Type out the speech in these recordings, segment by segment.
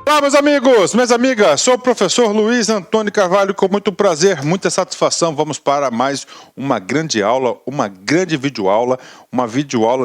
Olá, meus amigos, minhas amigas, sou o professor Luiz Antônio Carvalho, com muito prazer, muita satisfação, vamos para mais uma grande aula, uma grande videoaula,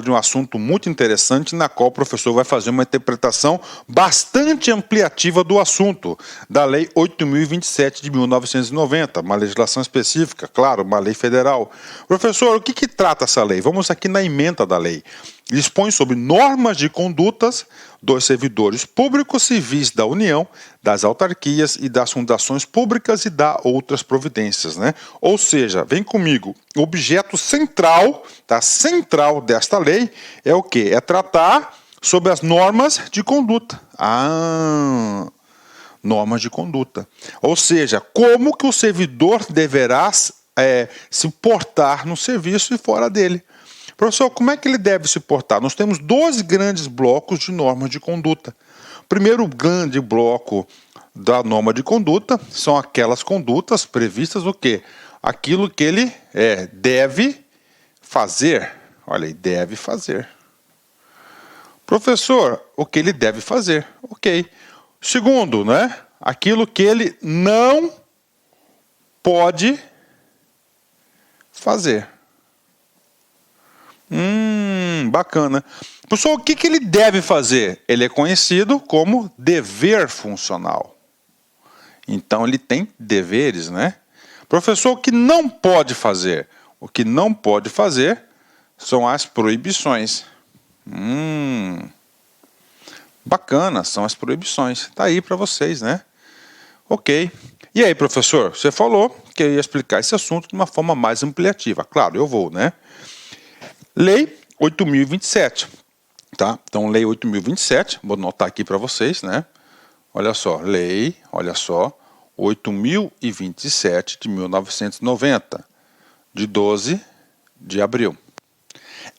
de um assunto muito interessante, na qual o professor vai fazer uma interpretação bastante ampliativa do assunto, da Lei 8.027 de 1990, uma legislação específica, claro, uma lei federal. Professor, o que trata essa lei? Vamos aqui na ementa da lei. Dispõe sobre normas de condutas dos servidores públicos civis da União, das autarquias e das fundações públicas e dá outras providências, né? Ou seja, vem comigo, o objeto central, tá? Central desta lei é o quê? É tratar sobre as normas de conduta. Normas de conduta. Ou seja, como que o servidor deverá se portar no serviço e fora dele. Professor, como é que ele deve se portar? Nós temos dois grandes blocos de normas de conduta. O primeiro grande bloco da norma de conduta são aquelas condutas previstas o quê? Aquilo que ele deve fazer. Olha aí, deve fazer. Professor, o que ele deve fazer? Ok. Segundo, né? Aquilo que ele não pode fazer. Bacana. Professor, o que ele deve fazer? Ele é conhecido como dever funcional. Então, ele tem deveres, né? Professor, o que não pode fazer? O que não pode fazer são as proibições. Bacana, são as proibições. Está aí para vocês, né? Ok. E aí, professor, você falou que eu ia explicar esse assunto de uma forma mais ampliativa. Claro, eu vou, né? Lei 8.027, tá? Então, Lei 8.027, vou anotar aqui para vocês, né? Olha só, Lei, 8.027 de 1990, de 12 de abril.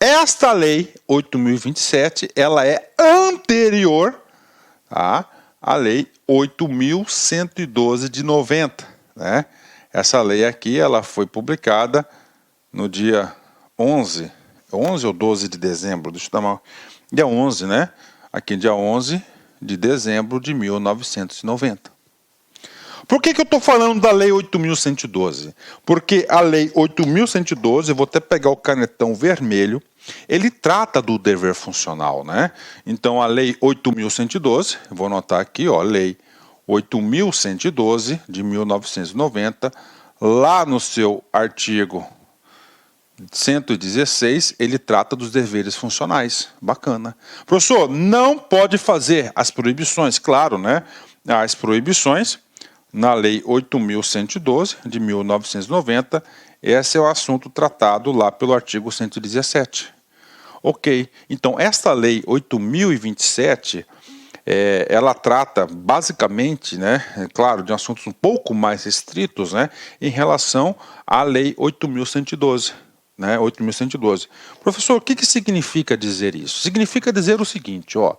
Esta Lei 8.027, ela é anterior, tá, à Lei 8.112 de 90, né? Essa lei aqui, ela foi publicada no dia 11 ou 12 de dezembro, deixa eu dar uma... Dia 11, né? Aqui, dia 11 de dezembro de 1990. Por que eu estou falando da Lei 8.112? Porque a Lei 8.112, eu vou até pegar o canetão vermelho, ele trata do dever funcional, né? Então, a Lei 8.112, vou anotar aqui, ó, Lei 8.112 de 1990, lá no seu artigo 116, ele trata dos deveres funcionais. Bacana. Professor, não pode fazer as proibições, claro, né? As proibições, na Lei 8.112, de 1990, esse é o assunto tratado lá pelo artigo 117. Ok, então esta Lei 8.027, ela trata basicamente, né, claro, de assuntos um pouco mais restritos, né, em relação à Lei 8.112. Né, 8.112. Professor, o que significa dizer isso? Significa dizer o seguinte, ó,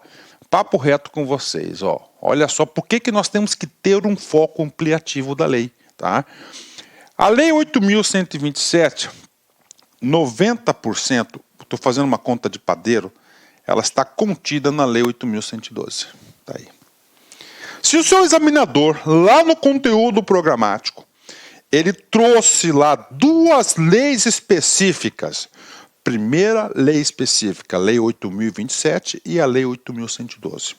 papo reto com vocês, ó, olha só por que nós temos que ter um foco ampliativo da lei, tá? A Lei 8.127, 90%, estou fazendo uma conta de padeiro, ela está contida na Lei 8.112. Tá aí. Se o seu examinador, lá no conteúdo programático, ele trouxe lá duas leis específicas. Primeira lei específica, Lei 8.027 e a Lei 8.112.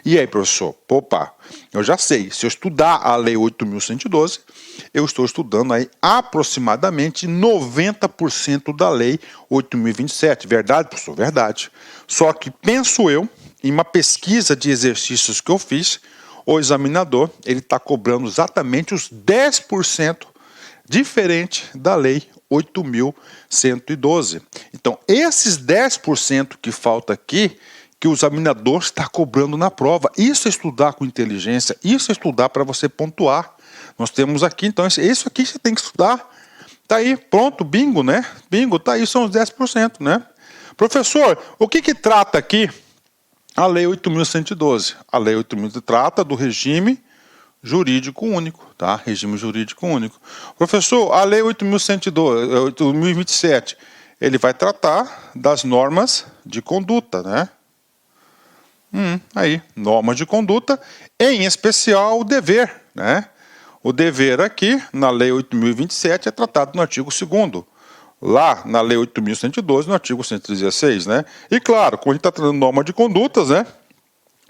E aí, professor? Opa, eu já sei, se eu estudar a Lei 8.112, eu estou estudando aí aproximadamente 90% da Lei 8.027. Verdade, professor? Verdade. Só que penso eu, em uma pesquisa de exercícios que eu fiz, o examinador, ele está cobrando exatamente os 10% diferente da Lei 8.112. Então, esses 10% que falta aqui, que o examinador está cobrando na prova, isso é estudar com inteligência, isso é estudar para você pontuar. Nós temos aqui, então, isso aqui você tem que estudar. Tá aí, pronto, bingo, né? Bingo, tá aí, são os 10%, né? Professor, o que trata aqui a Lei 8.112? A Lei 8.000 trata do regime jurídico único, tá? Regime jurídico único. Professor, a Lei 8.027, ele vai tratar das normas de conduta, né? Aí, normas de conduta, em especial o dever, né? O dever aqui, na Lei 8.027, é tratado no artigo 2º. Lá, na Lei 8.112, no artigo 116, né? E claro, quando a gente está tratando norma de condutas, né?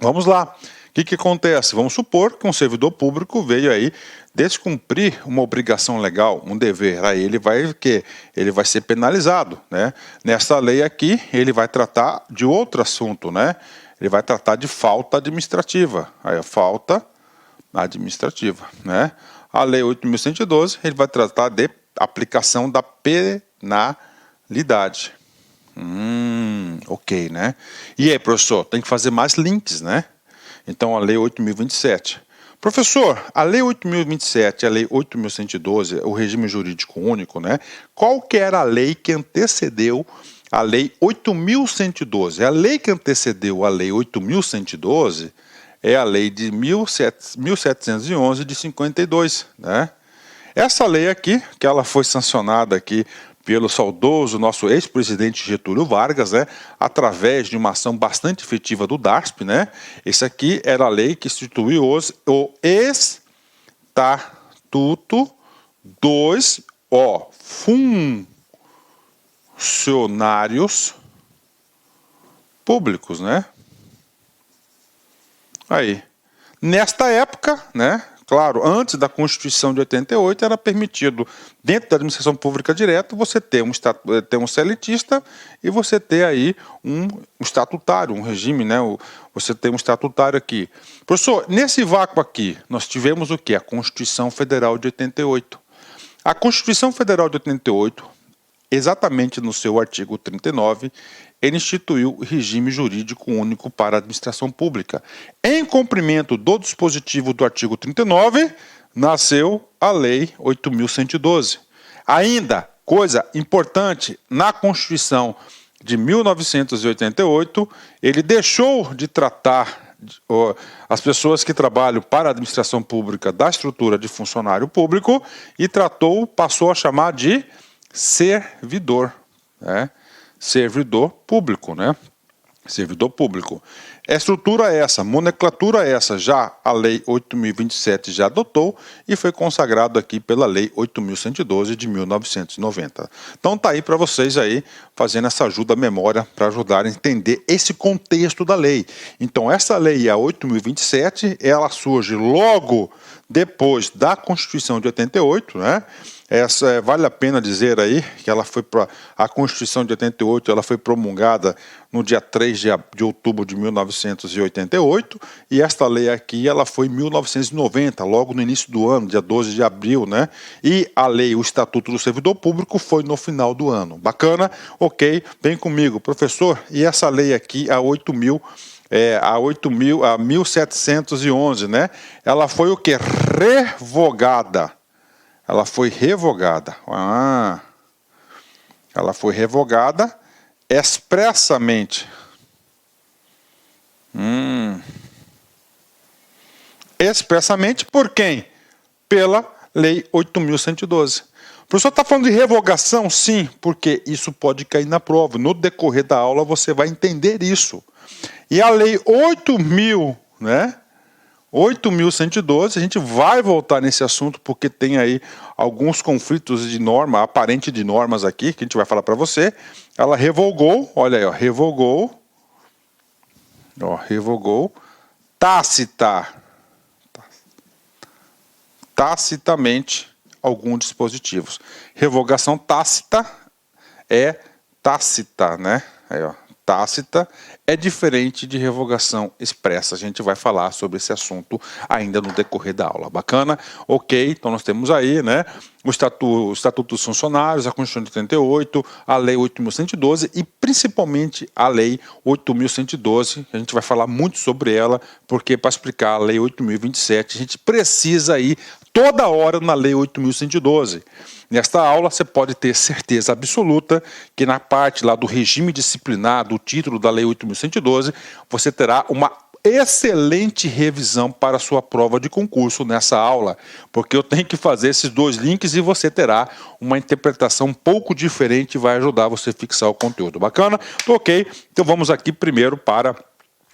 Vamos lá. O que acontece? Vamos supor que um servidor público veio aí descumprir uma obrigação legal, um dever. Aí ele vai ser penalizado, né? Nessa lei aqui, ele vai tratar de outro assunto, né? Ele vai tratar de falta administrativa. Aí a falta administrativa, né? A lei 8.112, ele vai tratar de aplicação da penalidade. Ok, né? E aí, professor, tem que fazer mais links, né? Então, a lei 8.027. Professor, a lei 8.027 e a lei 8.112, o regime jurídico único, né? Qual que era a lei que antecedeu a lei 8.112? A lei que antecedeu a lei 8.112 é a lei de 1711 de 52, né? Essa lei aqui, que ela foi sancionada aqui pelo saudoso nosso ex-presidente Getúlio Vargas, né, através de uma ação bastante efetiva do DARSP, né? Esse aqui era a lei que instituiu o Estatuto dos funcionários públicos, né? Aí, nesta época, né? Claro, antes da Constituição de 88, era permitido, dentro da administração pública direta, você ter um seletista e você ter aí um estatutário, um regime, né? Você tem um estatutário aqui. Professor, nesse vácuo aqui, nós tivemos o quê? A Constituição Federal de 88. A Constituição Federal de 88, exatamente no seu artigo 39, ele instituiu o regime jurídico único para a administração pública. Em cumprimento do dispositivo do artigo 39, nasceu a Lei 8.112. Ainda, coisa importante, na Constituição de 1988, ele deixou de tratar as pessoas que trabalham para a administração pública da estrutura de funcionário público e passou a chamar de servidor, né? Servidor público, né? Servidor público. Estrutura essa, nomenclatura essa, já a Lei 8.027 já adotou e foi consagrado aqui pela Lei 8.112 de 1990. Então tá aí para vocês aí, fazendo essa ajuda à memória, para ajudar a entender esse contexto da lei. Então essa lei, a 8.027, ela surge logo depois da Constituição de 88, né? Vale a pena dizer aí que a Constituição de 88 ela foi promulgada no dia 3 de outubro de 1988 e esta lei aqui ela foi em 1990, logo no início do ano, dia 12 de abril, né? E a lei, o Estatuto do Servidor Público, foi no final do ano. Bacana? Ok, vem comigo, professor. E essa lei aqui, a 1711, né? Ela foi o quê? Revogada. Ela foi revogada. Ela foi revogada expressamente. Expressamente por quem? Pela Lei 8.112. O professor está falando de revogação? Sim, porque isso pode cair na prova. No decorrer da aula você vai entender isso. E a Lei 8.000, né? 8.112, a gente vai voltar nesse assunto porque tem aí alguns conflitos de norma, aparente de normas aqui, que a gente vai falar para você. Ela revogou, olha aí, ó, revogou, tacitamente alguns dispositivos. Revogação tácita é tácita, né? Aí, ó. Tácita é diferente de revogação expressa. A gente vai falar sobre esse assunto ainda no decorrer da aula. Bacana? Ok, então nós temos aí, né, o Estatuto dos Funcionários, a Constituição de 88, a Lei 8.112 e principalmente a Lei 8.112. A gente vai falar muito sobre ela, porque para explicar a Lei 8.027, a gente precisa ir toda hora na Lei 8.112. Nesta aula você pode ter certeza absoluta que na parte lá do regime disciplinar, do título da Lei 8.112, você terá uma excelente revisão para a sua prova de concurso nessa aula, porque eu tenho que fazer esses dois links e você terá uma interpretação um pouco diferente e vai ajudar você a fixar o conteúdo. Bacana? Ok, então vamos aqui primeiro para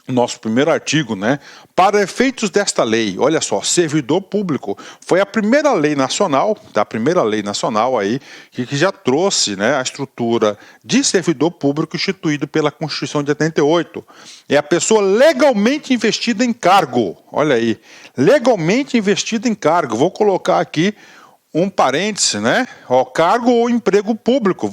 nosso primeiro artigo, né? Para efeitos desta lei, olha só, servidor público foi a primeira lei nacional, a primeira lei nacional aí que já trouxe, né, a estrutura de servidor público instituído pela Constituição de 88. É a pessoa legalmente investida em cargo, olha aí, legalmente investida em cargo. Vou colocar aqui um parêntese, né? Ó, cargo ou emprego público.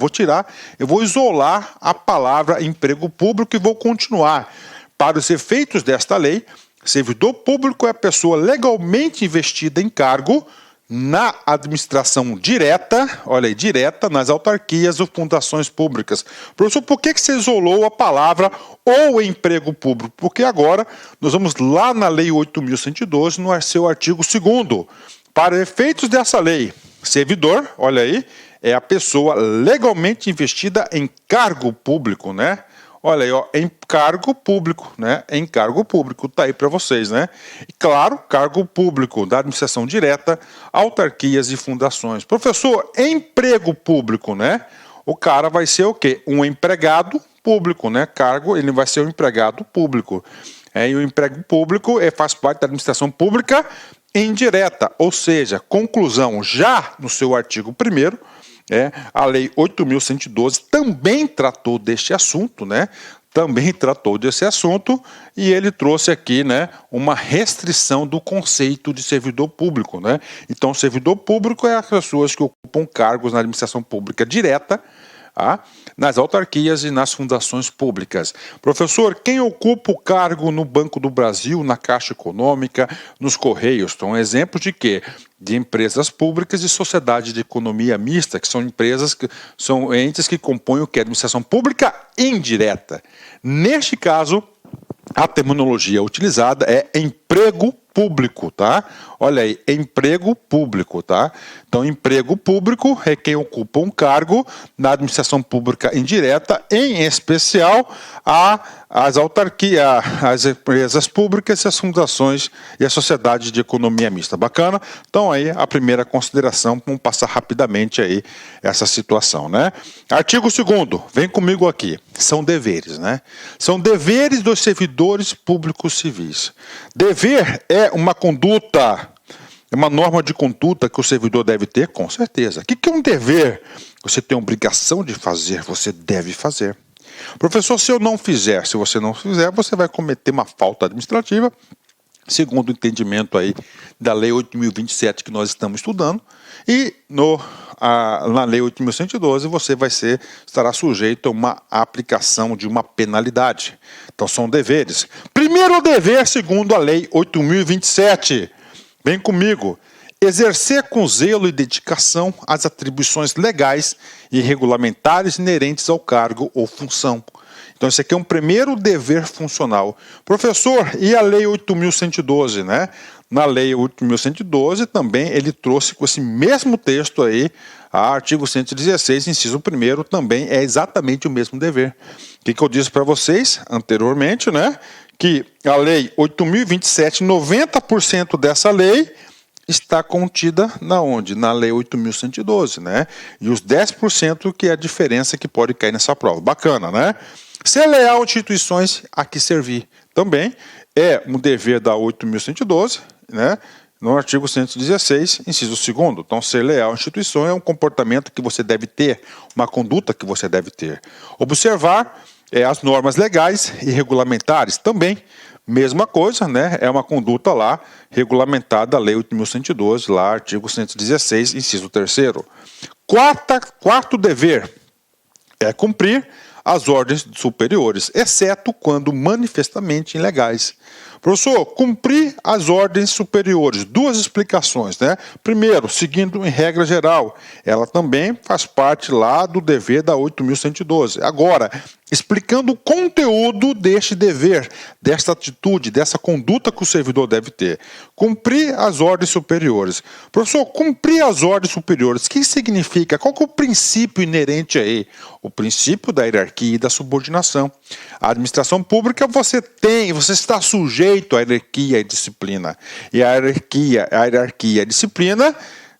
Eu vou isolar a palavra emprego público e vou continuar. Para os efeitos desta lei, servidor público é a pessoa legalmente investida em cargo na administração direta, olha aí, direta, nas autarquias ou fundações públicas. Professor, por que você isolou a palavra ou emprego público? Porque agora nós vamos lá na Lei 8.112, no seu artigo 2º. Para efeitos dessa lei, servidor, olha aí, é a pessoa legalmente investida em cargo público, né? Olha aí, ó, em cargo público, né? Em cargo público, tá aí para vocês, né? E claro, cargo público da administração direta, autarquias e fundações. Professor, emprego público, né? O cara vai ser o quê? Um empregado público, né? Cargo, ele vai ser um empregado público. E o emprego público faz parte da administração pública indireta, ou seja, conclusão, já no seu artigo 1º, a Lei 8.112 também tratou deste assunto, né? Também tratou desse assunto e ele trouxe aqui, né, uma restrição do conceito de servidor público, né? Então, servidor público é as pessoas que ocupam cargos na administração pública direta, nas autarquias e nas fundações públicas. Professor, quem ocupa o cargo no Banco do Brasil, na Caixa Econômica, nos Correios? São exemplos de quê? De empresas públicas e sociedade de economia mista, que são empresas, que são entes que compõem o que? A administração pública indireta. Neste caso, a terminologia utilizada é emprego público, tá? Olha aí, emprego público, tá? Então, emprego público é quem ocupa um cargo na administração pública indireta, em especial as autarquias, as empresas públicas, as fundações e as sociedades de economia mista. Bacana? Então, aí, a primeira consideração, vamos passar rapidamente aí essa situação, né? Artigo 2º, vem comigo aqui, são deveres, né? São deveres dos servidores públicos civis. Dever é uma conduta, é uma norma de conduta que o servidor deve ter, com certeza. O que é um dever? Você tem a obrigação de fazer, você deve fazer. Professor, se eu não fizer, se você não fizer, você vai cometer uma falta administrativa, segundo o entendimento aí da Lei 8.027 que nós estamos estudando, e na Lei 8.112 você estará sujeito a uma aplicação de uma penalidade. Então são deveres. Primeiro dever, segundo a Lei 8.027, vem comigo, exercer com zelo e dedicação as atribuições legais e regulamentares inerentes ao cargo ou função. Então, esse aqui é um primeiro dever funcional. Professor, e a Lei 8.112, né? Na Lei 8.112 também ele trouxe com esse mesmo texto aí, artigo 116, inciso 1º, também é exatamente o mesmo dever. O que eu disse para vocês anteriormente, né? Que a Lei 8.027, 90% dessa lei está contida na onde? Na Lei 8.112, né? E os 10% que é a diferença que pode cair nessa prova. Bacana, né? Ser leal às instituições a que servir. Também é um dever da 8.112, né? No artigo 116, inciso 2º. Então, ser leal à instituição é um comportamento que você deve ter, uma conduta que você deve ter. Observar as normas legais e regulamentares também. Mesma coisa, né? É uma conduta lá regulamentada da Lei 8.112, lá artigo 116, inciso 3º. Quarto dever é cumprir as ordens superiores, exceto quando manifestamente ilegais. Professor, cumprir as ordens superiores, duas explicações, né? Primeiro, seguindo em regra geral, ela também faz parte lá do dever da 8.112. Agora, explicando o conteúdo deste dever, desta atitude, dessa conduta que o servidor deve ter. Cumprir as ordens superiores. Professor, cumprir as ordens superiores, o que significa? Qual que é o princípio inerente aí? O princípio da hierarquia e da subordinação. A administração pública você está sujeito à hierarquia e disciplina. E a hierarquia e a disciplina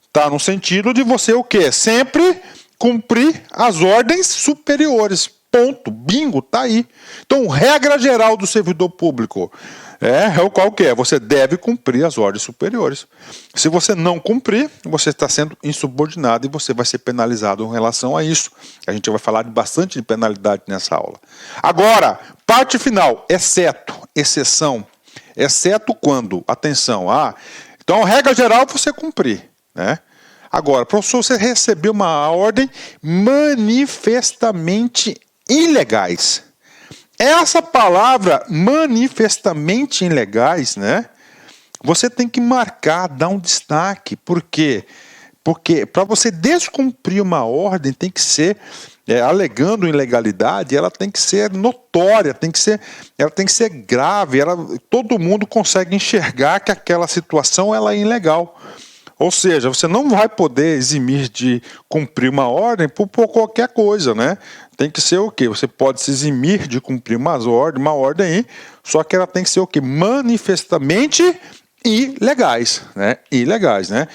está no sentido de você o quê? Sempre cumprir as ordens superiores. Ponto, bingo, tá aí. Então, regra geral do servidor público é o qual que é? Você deve cumprir as ordens superiores. Se você não cumprir, você está sendo insubordinado e você vai ser penalizado em relação a isso. A gente vai falar bastante de penalidade nessa aula. Agora, parte final, exceção, exceto quando, atenção, então regra geral você cumprir, né? Agora, professor, você recebeu uma ordem manifestamente ilegais. Essa palavra manifestamente ilegais, né? Você tem que marcar, dar um destaque. Por quê? Porque para você descumprir uma ordem tem que ser alegando ilegalidade, ela tem que ser notória, ela tem que ser grave, todo mundo consegue enxergar que aquela situação ela é ilegal. Ou seja, você não vai poder eximir de cumprir uma ordem por qualquer coisa, né? Tem que ser o quê? Você pode se eximir de cumprir uma ordem aí, só que ela tem que ser o quê? Manifestamente ilegais, né? Ilegais, né?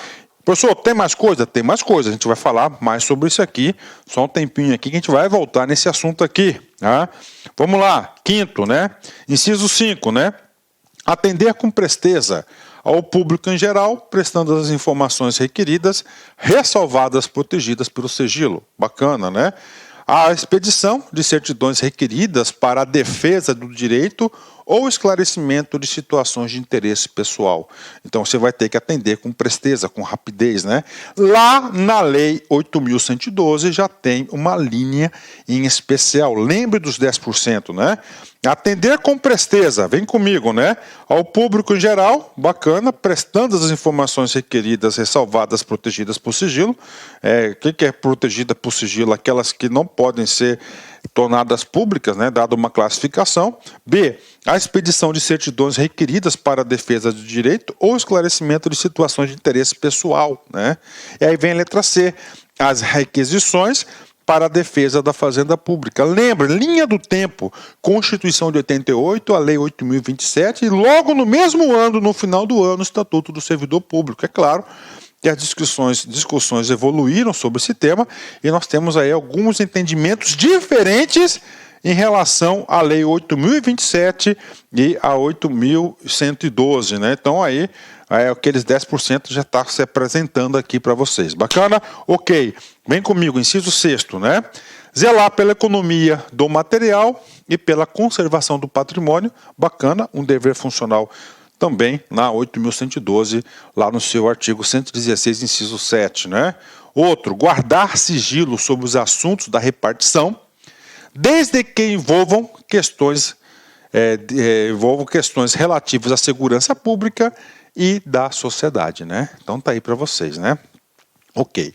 Professor, tem mais coisa? Tem mais coisa. A gente vai falar mais sobre isso aqui. Só um tempinho aqui que a gente vai voltar nesse assunto aqui, tá? Vamos lá. Quinto, né? Inciso 5, né? Atender com presteza ao público em geral, prestando as informações requeridas, ressalvadas, protegidas pelo sigilo. Bacana, né? A expedição de certidões requeridas para a defesa do direito ou esclarecimento de situações de interesse pessoal. Então você vai ter que atender com presteza, com rapidez, né? Lá na Lei 8.112 já tem uma linha em especial. Lembre dos 10%, né? Atender com presteza, vem comigo, né? Ao público em geral, bacana, prestando as informações requeridas, ressalvadas, protegidas por sigilo. O que é protegida por sigilo? Aquelas que não podem ser tornadas públicas, né? Dada uma classificação. B, a expedição de certidões requeridas para a defesa do direito ou esclarecimento de situações de interesse pessoal, né? E aí vem a letra C, as requisições para a defesa da fazenda pública. Lembra, linha do tempo, Constituição de 88, a Lei 8.027 e logo no mesmo ano, no final do ano, o Estatuto do Servidor Público. É claro que as discussões evoluíram sobre esse tema e nós temos aí alguns entendimentos diferentes em relação à Lei 8.027 e a 8.112, né? Então aí aqueles 10% já está se apresentando aqui para vocês. Bacana? Ok. Vem comigo, inciso 6º, né? Zelar pela economia do material e pela conservação do patrimônio. Bacana, um dever funcional também na 8.112, lá no seu artigo 116, inciso 7, né? Outro, guardar sigilo sobre os assuntos da repartição, desde que envolvam questões relativas à segurança pública e da sociedade, né? Então tá aí para vocês, né? Ok.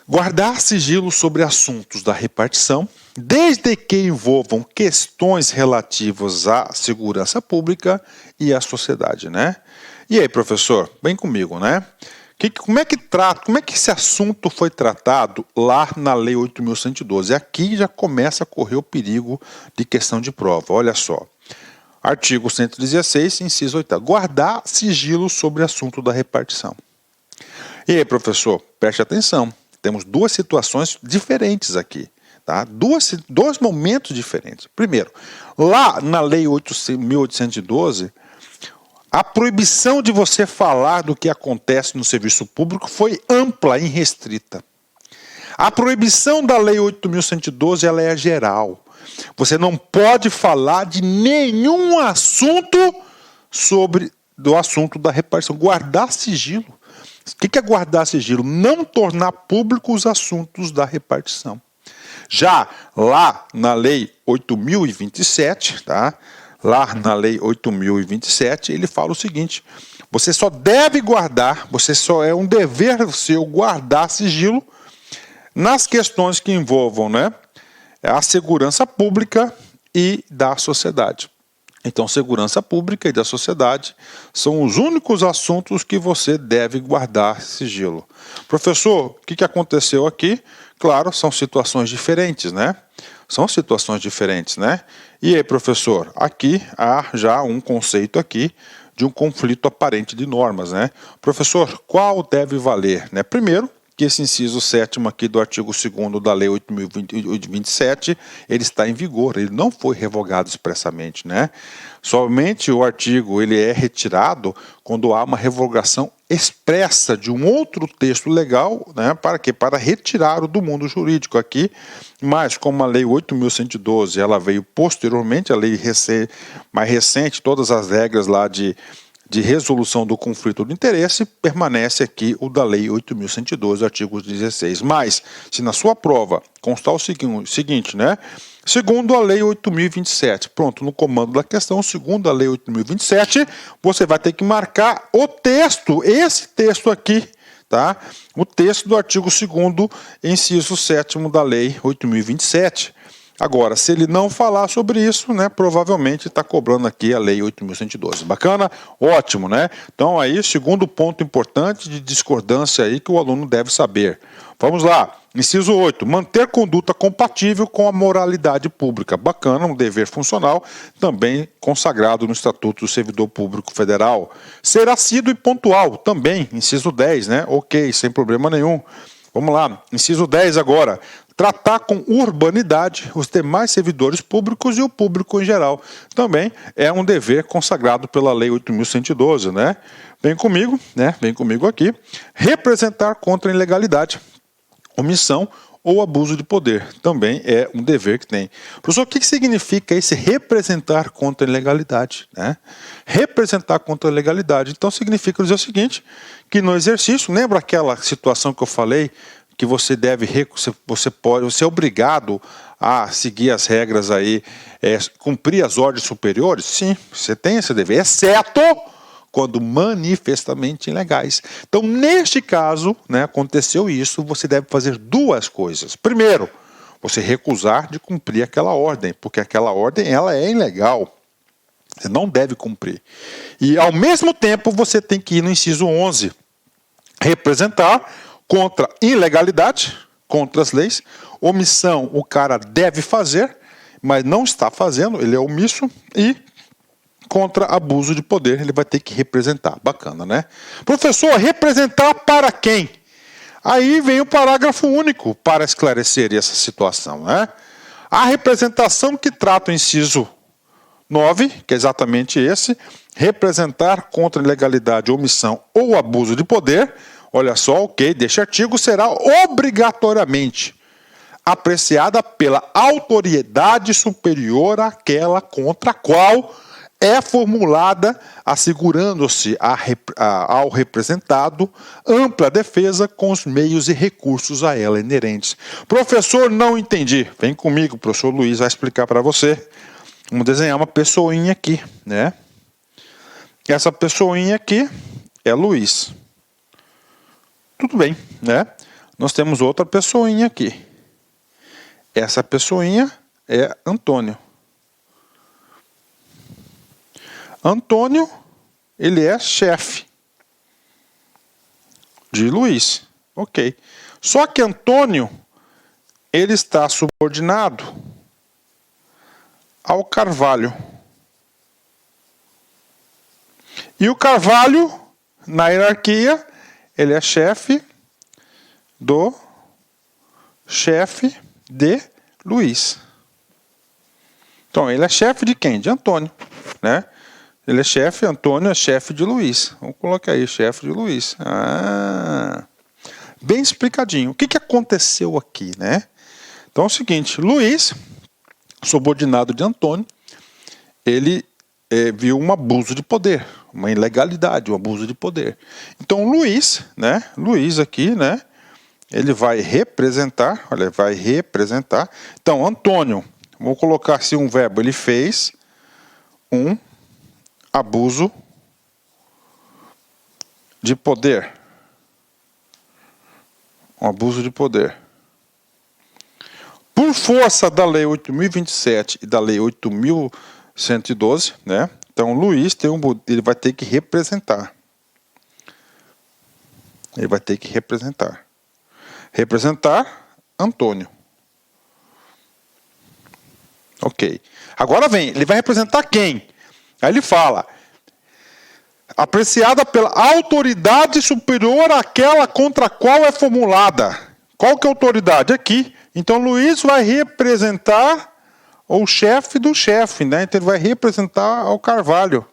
Guardar sigilo sobre assuntos da repartição, desde que envolvam questões relativas à segurança pública e à sociedade, né? E aí, professor, vem comigo, né? Como é que esse assunto foi tratado lá na Lei 8.112? Aqui já começa a correr o perigo de questão de prova. Olha só. Artigo 116, inciso 8. Guardar sigilo sobre assunto da repartição. E aí, professor, preste atenção. Temos duas situações diferentes aqui. Tá? Dois momentos diferentes. Primeiro, lá na Lei 8.812, a proibição de você falar do que acontece no serviço público foi ampla e restrita. A proibição da Lei 8.112 ela é geral. Você não pode falar de nenhum assunto do assunto da repartição. Guardar sigilo. O que é guardar sigilo? Não tornar públicos os assuntos da repartição. Já lá na Lei 8.027, tá? Lá na Lei 8.027, ele fala o seguinte: você só deve guardar, é um dever seu guardar sigilo nas questões que envolvam, né, a segurança pública e da sociedade. Então, segurança pública e da sociedade são os únicos assuntos que você deve guardar sigilo. Professor, o que aconteceu aqui? Claro, são situações diferentes, né? São situações diferentes, né? E aí, professor, aqui há já um conceito aqui de um conflito aparente de normas, né? Professor, qual deve valer? Né? Primeiro, que esse inciso 7º aqui do artigo 2º da Lei 8.027, ele está em vigor, ele não foi revogado expressamente, né? Somente o artigo ele é retirado quando há uma revogação expressa de um outro texto legal, né? Para quê? Para retirá-lo do mundo jurídico aqui, mas como a Lei 8.112, ela veio posteriormente, a lei mais recente, todas as regras lá de resolução do conflito de interesse, permanece aqui o da Lei 8.112, artigo 16. Mas, se na sua prova constar o seguinte, né? Segundo a Lei 8.027, pronto, no comando da questão, segundo a Lei 8.027, você vai ter que marcar o texto, esse texto aqui, tá? O texto do artigo 2º, inciso 7º da Lei 8.027. Agora, se ele não falar sobre isso, né, provavelmente está cobrando aqui a Lei 8.112. Bacana? Ótimo, né? Então, aí, segundo ponto importante de discordância aí que o aluno deve saber. Vamos lá. Inciso 8. Manter conduta compatível com a moralidade pública. Bacana, um dever funcional, também consagrado no Estatuto do Servidor Público Federal. Ser assíduo e pontual, também. Inciso 10, né? Ok, sem problema nenhum. Vamos lá. Inciso 10 agora. Tratar com urbanidade os demais servidores públicos e o público em geral. Também é um dever consagrado pela Lei 8.112, né? Vem comigo, né? Vem comigo aqui. Representar contra a ilegalidade, omissão ou abuso de poder. Também é um dever que tem. Professor, o que significa esse representar contra a ilegalidade, né? Representar contra a ilegalidade. Então significa dizer o seguinte, que no exercício, lembra aquela situação que eu falei, que você é obrigado a seguir as regras aí, cumprir as ordens superiores? Sim, você tem esse dever, exceto quando manifestamente ilegais. Então, neste caso, né, aconteceu isso, você deve fazer duas coisas. Primeiro, você recusar de cumprir aquela ordem, porque aquela ordem ela é ilegal. Você não deve cumprir. E, ao mesmo tempo, você tem que ir no inciso 11, representar contra ilegalidade, contra as leis, omissão o cara deve fazer, mas não está fazendo, ele é omisso, e contra abuso de poder, ele vai ter que representar. Bacana, né? Professor, representar para quem? Aí vem o parágrafo único para esclarecer essa situação, né? A representação que trata o inciso 9, que é exatamente esse, representar contra ilegalidade, omissão ou abuso de poder, olha só, ok, deste artigo será obrigatoriamente apreciada pela autoridade superior àquela contra a qual é formulada, assegurando-se ao representado ampla defesa com os meios e recursos a ela inerentes. Professor, não entendi. Vem comigo, o professor Luiz vai explicar para você. Vamos desenhar uma pessoinha aqui, né? Essa pessoinha aqui é Luiz. Tudo bem, né? Nós temos outra pessoinha aqui. Essa pessoinha é Antônio. Antônio, ele é chefe de Luiz. Ok. Só que Antônio, ele está subordinado ao Carvalho. E o Carvalho, na hierarquia, ele é chefe de Luiz. Então, ele é chefe de quem? De Antônio, né? Ele é chefe, Antônio é chefe de Luiz. Vamos colocar aí, chefe de Luiz. Bem explicadinho. O que aconteceu aqui, né? Então é o seguinte, Luiz, subordinado de Antônio, ele viu um abuso de poder, uma ilegalidade, um abuso de poder. Então Luiz, né? Luiz aqui, né? Ele vai representar, olha, vai representar. Então Antônio, vamos colocar assim um verbo, ele fez um abuso de poder. Um abuso de poder. Por força da Lei 8.027 e da Lei 8.112, né? Então, Luiz ele vai ter que representar. Ele vai ter que representar. Representar Antônio. Ok. Agora vem, ele vai representar quem? Aí ele fala, apreciada pela autoridade superior àquela contra a qual é formulada. Qual que é a autoridade? Aqui. Então, Luiz vai representar o chefe do chefe, né? Então, ele vai representar ao Carvalho.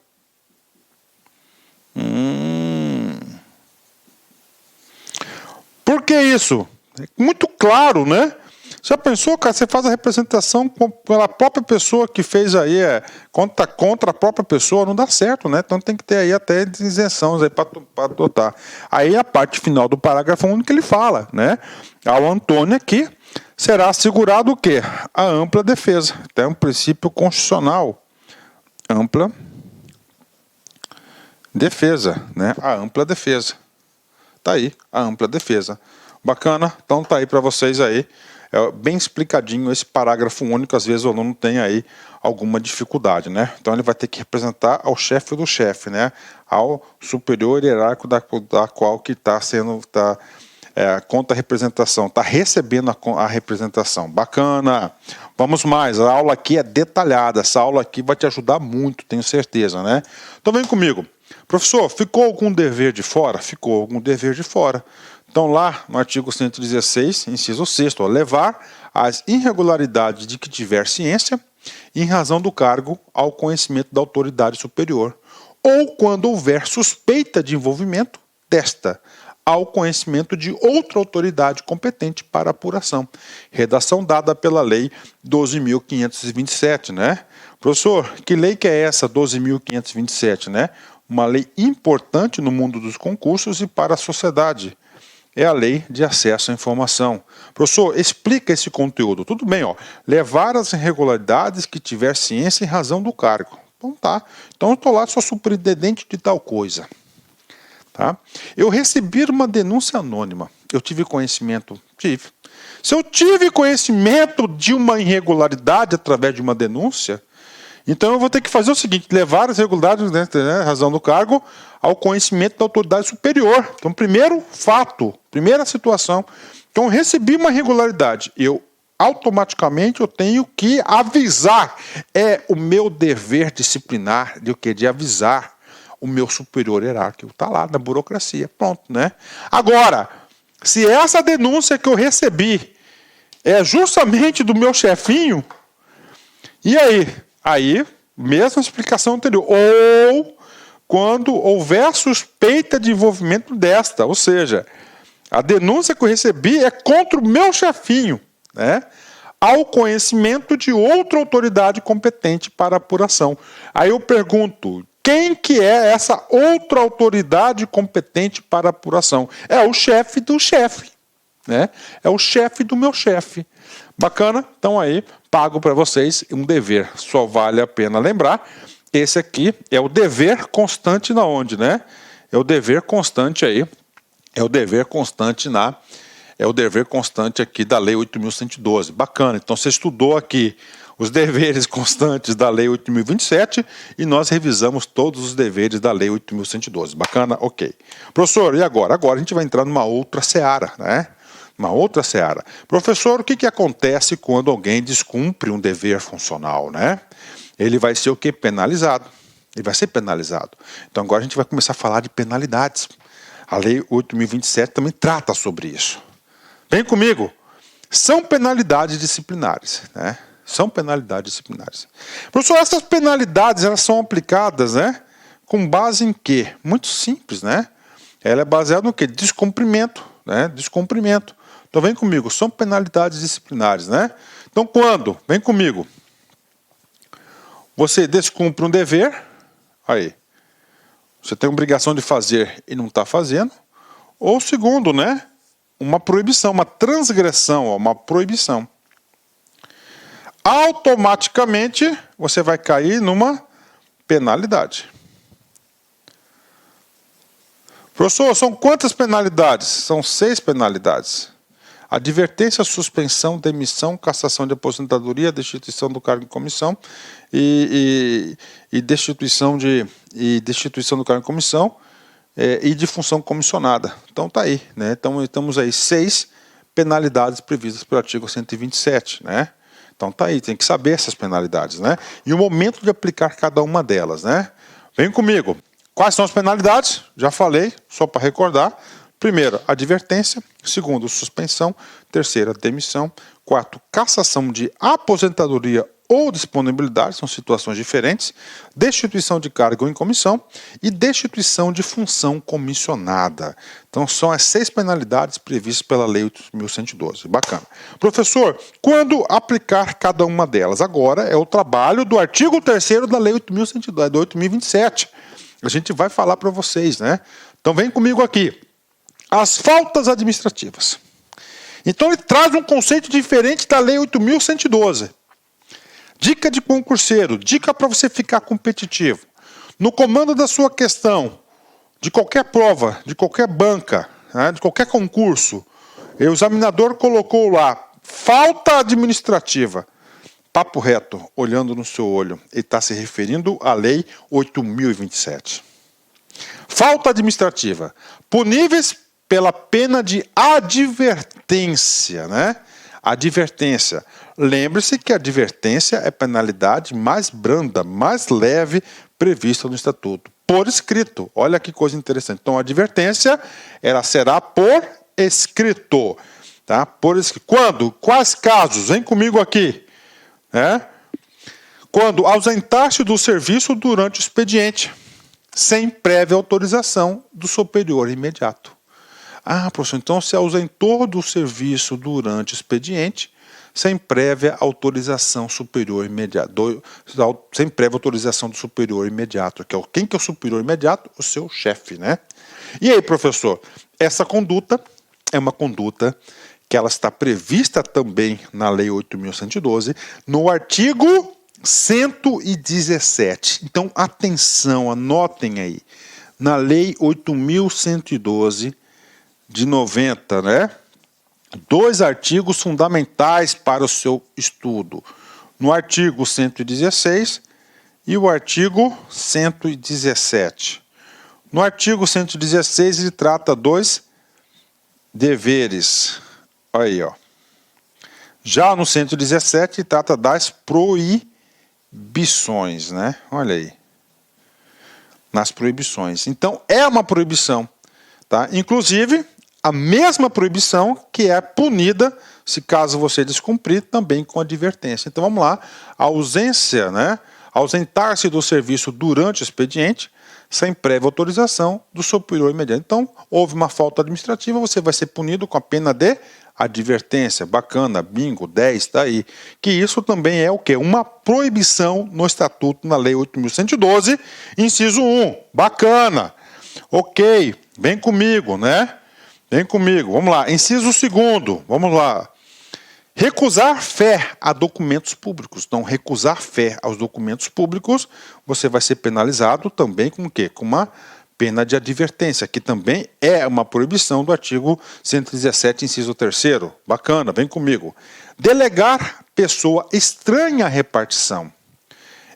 Por que isso? É muito claro, né? Já pensou, cara? Você faz a representação pela própria pessoa que fez aí, contra a própria pessoa, não dá certo, né? Então tem que ter aí até isenções aí para adotar. Aí a parte final do parágrafo único ele fala, né? Ao Antônio aqui será assegurado o quê? A ampla defesa. Então é um princípio constitucional. Ampla defesa, né? A ampla defesa. Tá aí, a ampla defesa. Bacana? Então tá aí para vocês aí. É bem explicadinho esse parágrafo único, às vezes o aluno tem aí alguma dificuldade, né? Então ele vai ter que representar ao chefe do chefe, né? Ao superior hierárquico da qual que está sendo, contra a representação, está recebendo a representação. Bacana! Vamos mais, a aula aqui é detalhada, essa aula aqui vai te ajudar muito, tenho certeza, né? Então vem comigo. Professor, ficou algum dever de fora? Ficou algum dever de fora. Então, lá no artigo 116, inciso 6, levar as irregularidades de que tiver ciência, em razão do cargo, ao conhecimento da autoridade superior, ou quando houver suspeita de envolvimento desta, ao conhecimento de outra autoridade competente para apuração. Redação dada pela Lei 12.527, né? Professor, que lei que é essa, 12.527, né? Uma lei importante no mundo dos concursos e para a sociedade. É a lei de acesso à informação. Professor, explica esse conteúdo. Tudo bem, ó. Levar as irregularidades que tiver ciência em razão do cargo. Então tá. Então eu estou lá, sou superintendente de tal coisa. Tá? Eu recebi uma denúncia anônima. Eu tive conhecimento? Tive. Se eu tive conhecimento de uma irregularidade através de uma denúncia, então eu vou ter que fazer o seguinte, levar as irregularidades, né, razão do cargo, ao conhecimento da autoridade superior. Então, primeiro fato, primeira situação. Então, eu recebi uma irregularidade. Automaticamente eu tenho que avisar. É o meu dever disciplinar de o quê? De avisar o meu superior hierárquico. Está lá na burocracia. Pronto, né? Agora, se essa denúncia que eu recebi é justamente do meu chefinho, e aí? Aí, mesma explicação anterior. Ou quando houver suspeita de envolvimento desta, ou seja, a denúncia que eu recebi é contra o meu chefinho, né? Ao conhecimento de outra autoridade competente para apuração. Aí eu pergunto, quem que é essa outra autoridade competente para apuração? É o chefe do chefe, né? É o chefe do meu chefe. Bacana? Então aí, pago para vocês um dever. Só vale a pena lembrar, esse aqui é o dever constante na onde, né? É o dever constante aí, é o dever constante aqui da Lei 8.112. Bacana, então você estudou aqui os deveres constantes da Lei 8.027 e nós revisamos todos os deveres da Lei 8.112. Bacana? Ok. Professor, e agora? Agora a gente vai entrar numa outra seara, né? Uma outra seara. Professor, o que acontece quando alguém descumpre um dever funcional, né? Ele vai ser o quê? Penalizado. Ele vai ser penalizado. Então agora a gente vai começar a falar de penalidades. A Lei 8.027 também trata sobre isso. Vem comigo. São penalidades disciplinares, né? São penalidades disciplinares. Professor, essas penalidades elas são aplicadas, né? Com base em quê? Muito simples, né? Ela é baseada no quê? Descumprimento, né? Descumprimento. Então vem comigo, são penalidades disciplinares, né? Então quando? Vem comigo. Você descumpre um dever, aí, você tem a obrigação de fazer e não está fazendo. Ou segundo, né? Uma proibição, uma transgressão, uma proibição. Automaticamente você vai cair numa penalidade. Professor, são quantas penalidades? São 6 penalidades. Advertência, suspensão, demissão, cassação de aposentadoria, destituição do cargo em comissão e destituição do cargo em comissão e de função comissionada. Então tá aí, né? Então estamos aí 6 penalidades previstas pelo artigo 127, né? Então tá aí, tem que saber essas penalidades, né? E o momento de aplicar cada uma delas, né? Vem comigo. Quais são as penalidades? Já falei, só para recordar. Primeiro, advertência. Segundo, suspensão. Terceira, demissão. Quarto, cassação de aposentadoria ou disponibilidade, são situações diferentes. Destituição de cargo em comissão e destituição de função comissionada. Então, são as 6 penalidades previstas pela Lei 8.112. Bacana. Professor, quando aplicar cada uma delas? Agora é o trabalho do artigo 3º da Lei 8.112, de 8.027. A gente vai falar para vocês, né? Então, vem comigo aqui. As faltas administrativas. Então, ele traz um conceito diferente da Lei 8.112. Dica de concurseiro, dica para você ficar competitivo. No comando da sua questão, de qualquer prova, de qualquer banca, né, de qualquer concurso, o examinador colocou lá, falta administrativa. Papo reto, olhando no seu olho, ele está se referindo à Lei 8.027. Falta administrativa, puníveis pela pena de advertência, né? Advertência. Lembre-se que a advertência é a penalidade mais branda, mais leve prevista no Estatuto. Por escrito. Olha que coisa interessante. Então, a advertência, ela será por escrito. Tá? Por escrito. Quando? Quais casos? Vem comigo aqui. Quando ausentar-se do serviço durante o expediente, sem prévia autorização do superior imediato. Ah, professor, então se ausentou do serviço durante o expediente, sem prévia autorização superior imediato. Sem prévia autorização do superior imediato. Quem que é o superior imediato? O seu chefe, né? E aí, professor, essa conduta é uma conduta que ela está prevista também na Lei 8.112, no artigo 117. Então, atenção, anotem aí. Na Lei 8.112 de 90, né? 2 artigos fundamentais para o seu estudo. No artigo 116 e o artigo 117. No artigo 116, ele trata 2 deveres. Olha aí, ó. Já no 117, ele trata das proibições, né? Olha aí. Nas proibições. Então, é uma proibição, tá? Inclusive, a mesma proibição que é punida, se caso você descumprir, também com advertência. Então, vamos lá. A ausência, né? Ausentar-se do serviço durante o expediente, sem prévia autorização do superior imediato. Então, houve uma falta administrativa, você vai ser punido com a pena de advertência. Bacana, bingo, 10, tá aí. Que isso também é o quê? Uma proibição no Estatuto, na Lei 8.112, inciso 1. Bacana. Ok, vem comigo, né? Vem comigo, vamos lá. Inciso 2, vamos lá. Recusar fé a documentos públicos. Então, recusar fé aos documentos públicos, você vai ser penalizado também com o quê? Com uma pena de advertência, que também é uma proibição do artigo 117, inciso 3º. Bacana, vem comigo. Delegar pessoa estranha à repartição,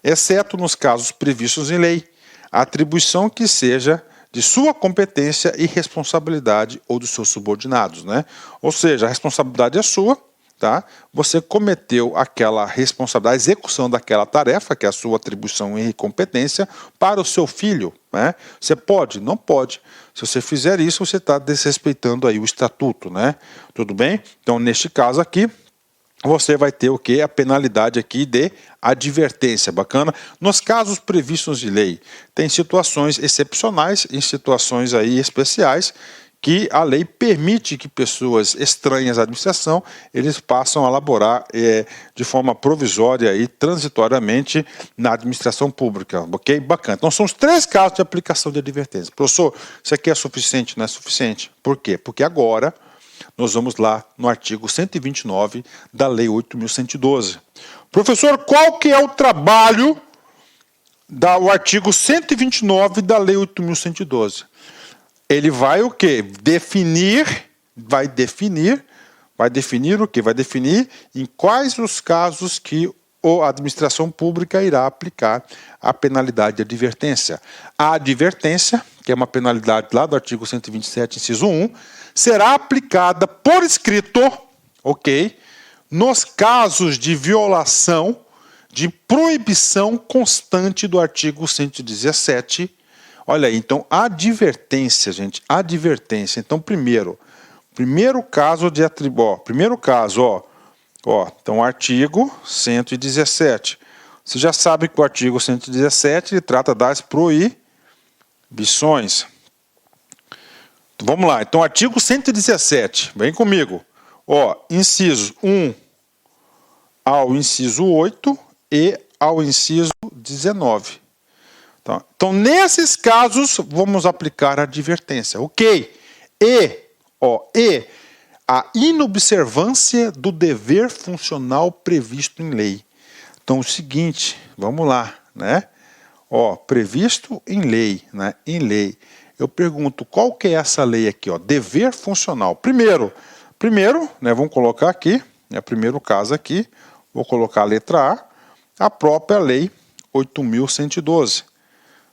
exceto nos casos previstos em lei, a atribuição que seja de sua competência e responsabilidade ou dos seus subordinados, né? Ou seja, a responsabilidade é sua, tá? Você cometeu aquela responsabilidade, a execução daquela tarefa, que é a sua atribuição e competência, para o seu filho, né? Você pode? Não pode. Se você fizer isso, você está desrespeitando aí o estatuto, né? Tudo bem? Então, neste caso aqui, você vai ter o quê? A penalidade aqui de advertência. Bacana? Nos casos previstos de lei, tem situações excepcionais e situações aí especiais que a lei permite que pessoas estranhas à administração, eles passam a laborar de forma provisória e transitoriamente na administração pública. Ok? Bacana. Então, são os 3 casos de aplicação de advertência. Professor, isso aqui é suficiente? Não é suficiente. Por quê? Porque agora nós vamos lá no artigo 129 da Lei 8.112. Professor, qual que é o trabalho do artigo 129 da Lei 8.112? Ele vai o quê? Vai definir o quê? Vai definir em quais os casos que a administração pública irá aplicar a penalidade de advertência. A advertência, que é uma penalidade lá do artigo 127, inciso 1, será aplicada por escrito, ok? Nos casos de violação, de proibição constante do artigo 117, Olha aí, então, advertência, gente, advertência. Então, primeiro caso de atribuição, então, artigo 117. Você já sabe que o artigo 117 ele trata das proibições. Vamos lá, então, artigo 117, vem comigo. Inciso 1 ao inciso 8 e ao inciso 19. Então, nesses casos, vamos aplicar a advertência. Ok? E a inobservância do dever funcional previsto em lei. Então, o seguinte, vamos lá, né? Previsto em lei, né? Em lei. Eu pergunto, qual que é essa lei aqui, Dever funcional. Primeiro, né, vamos colocar aqui, primeiro caso aqui, vou colocar a letra a própria lei 8.112,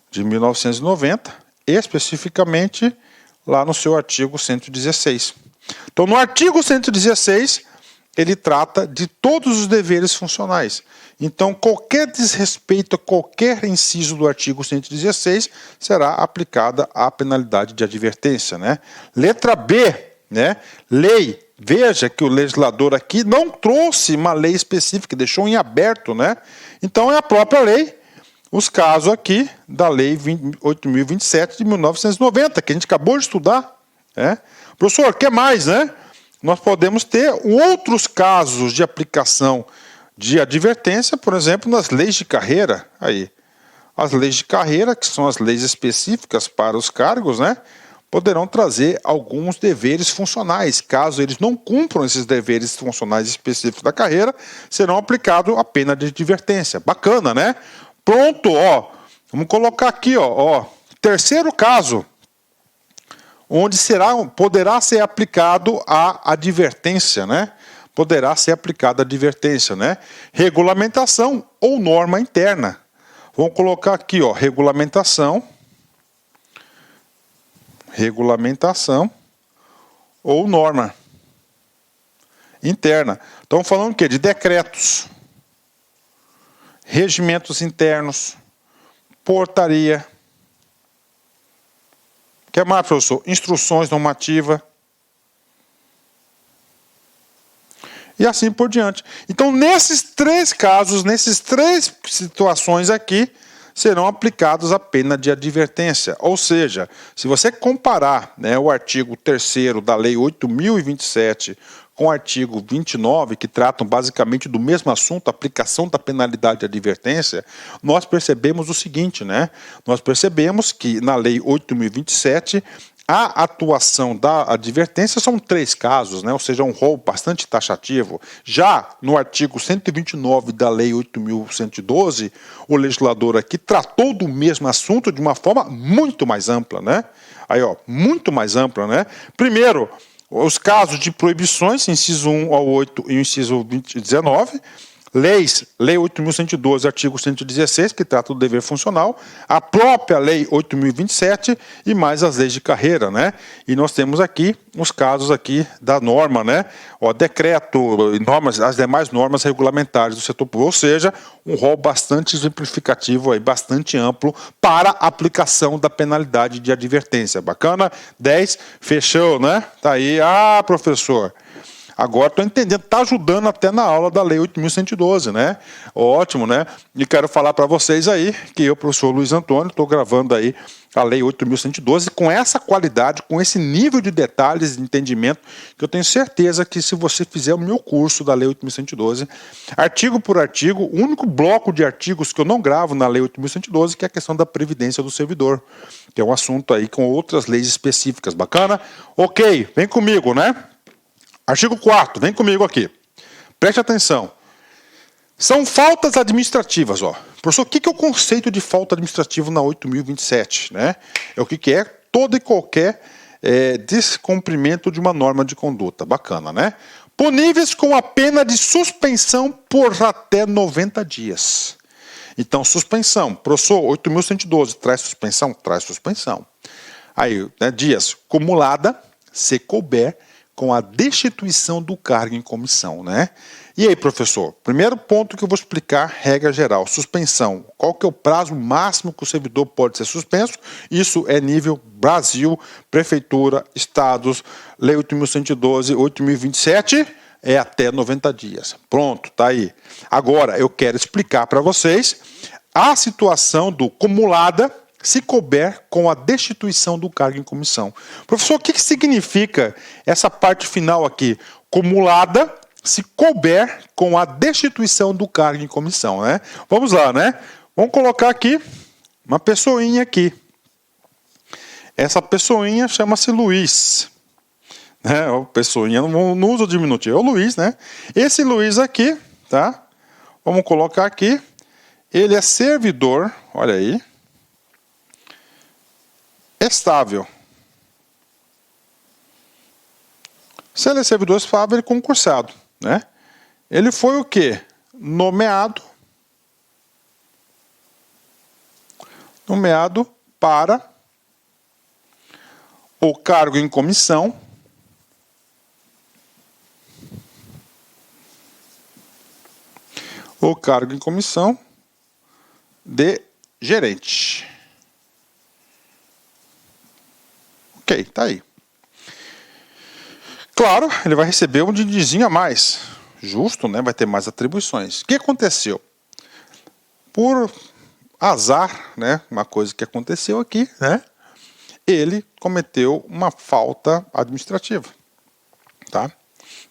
de 1990, especificamente lá no seu artigo 116. Então, no artigo 116, ele trata de todos os deveres funcionais. Então, qualquer desrespeito a qualquer inciso do artigo 116 será aplicada a penalidade de advertência, né? Letra B, né? Lei. Veja que o legislador aqui não trouxe uma lei específica, deixou em aberto, né? Então, é a própria lei, os casos aqui da lei 8.027 de 1990, que a gente acabou de estudar, né? Professor, o que mais, né? Nós podemos ter outros casos de aplicação de advertência, por exemplo, nas leis de carreira. Aí, as leis de carreira, que são as leis específicas para os cargos, né, poderão trazer alguns deveres funcionais. Caso eles não cumpram esses deveres funcionais específicos da carreira, serão aplicados a pena de advertência. Bacana, né? Pronto, vamos colocar aqui, terceiro caso, onde poderá ser aplicado a advertência, né? Poderá ser aplicada a advertência, né? Regulamentação ou norma interna. Vamos colocar aqui, regulamentação ou norma interna. Estamos falando o quê? De decretos, regimentos internos, portaria. O que mais, professor? Instruções normativas. E assim por diante. Então, nesses três casos, nessas três situações aqui, serão aplicados a pena de advertência. Ou seja, se você comparar, né, o artigo 3º da Lei 8.027 com o artigo 29, que tratam basicamente do mesmo assunto, aplicação da penalidade de advertência, nós percebemos o seguinte, né? Nós percebemos que na Lei 8.027, a atuação da advertência são 3 casos, né? Ou seja, um rol bastante taxativo. Já no artigo 129 da Lei 8.112, o legislador aqui tratou do mesmo assunto de uma forma muito mais ampla, né? Aí, muito mais ampla, né? Primeiro, os casos de proibições, inciso 1 ao 8 e o inciso 19, Lei 8.112, artigo 116, que trata do dever funcional, a própria Lei 8.027 e mais as leis de carreira, né? E nós temos aqui os casos aqui da norma, né? Decreto, normas, as demais normas regulamentares do setor público, ou seja, um rol bastante exemplificativo, aí, bastante amplo para aplicação da penalidade de advertência. Bacana? 10, fechou, né? Tá aí, professor. Agora estou entendendo, está ajudando até na aula da Lei 8.112, né? Ótimo, né? E quero falar para vocês aí que eu, professor Luiz Antônio, estou gravando aí a Lei 8.112 com essa qualidade, com esse nível de detalhes, de entendimento, que eu tenho certeza que se você fizer o meu curso da Lei 8.112, artigo por artigo, o único bloco de artigos que eu não gravo na Lei 8.112, que é a questão da previdência do servidor, que é um assunto aí com outras leis específicas. Bacana? Ok, vem comigo, né? Artigo 4º, vem comigo aqui. Preste atenção. São faltas administrativas, Professor, o que é o conceito de falta administrativa na 8.027, né? É o que é todo e qualquer descumprimento de uma norma de conduta. Bacana, né? Puníveis com a pena de suspensão por até 90 dias. Então, suspensão. Professor, 8.112, traz suspensão? Traz suspensão. Aí, né, dias, cumulada, se couber, com a destituição do cargo em comissão, né? E aí, professor? Primeiro ponto que eu vou explicar, regra geral, suspensão. Qual que é o prazo máximo que o servidor pode ser suspenso? Isso é nível Brasil, prefeitura, estados, lei 8.112, 8.027, é até 90 dias. Pronto, tá aí. Agora, eu quero explicar para vocês a situação do cumulada, se couber com a destituição do cargo em comissão. Professor, o que significa essa parte final aqui? Cumulada, se couber com a destituição do cargo em comissão, né? Vamos lá, né? Vamos colocar aqui uma pessoinha aqui. Essa pessoinha chama-se Luiz. Né? Pessoinha, não usa o diminutivo, é o Luiz, né? Esse Luiz aqui, tá? Vamos colocar aqui. Ele é servidor, olha aí, estável. Se ele é servidor estável, ele é concursado, né? Ele foi o quê? Nomeado para o cargo em comissão de gerente. Ok, tá aí. Claro, ele vai receber um dindizinho a mais. Justo, né? Vai ter mais atribuições. O que aconteceu? Por azar, né? Uma coisa que aconteceu aqui, né? Ele cometeu uma falta administrativa, tá?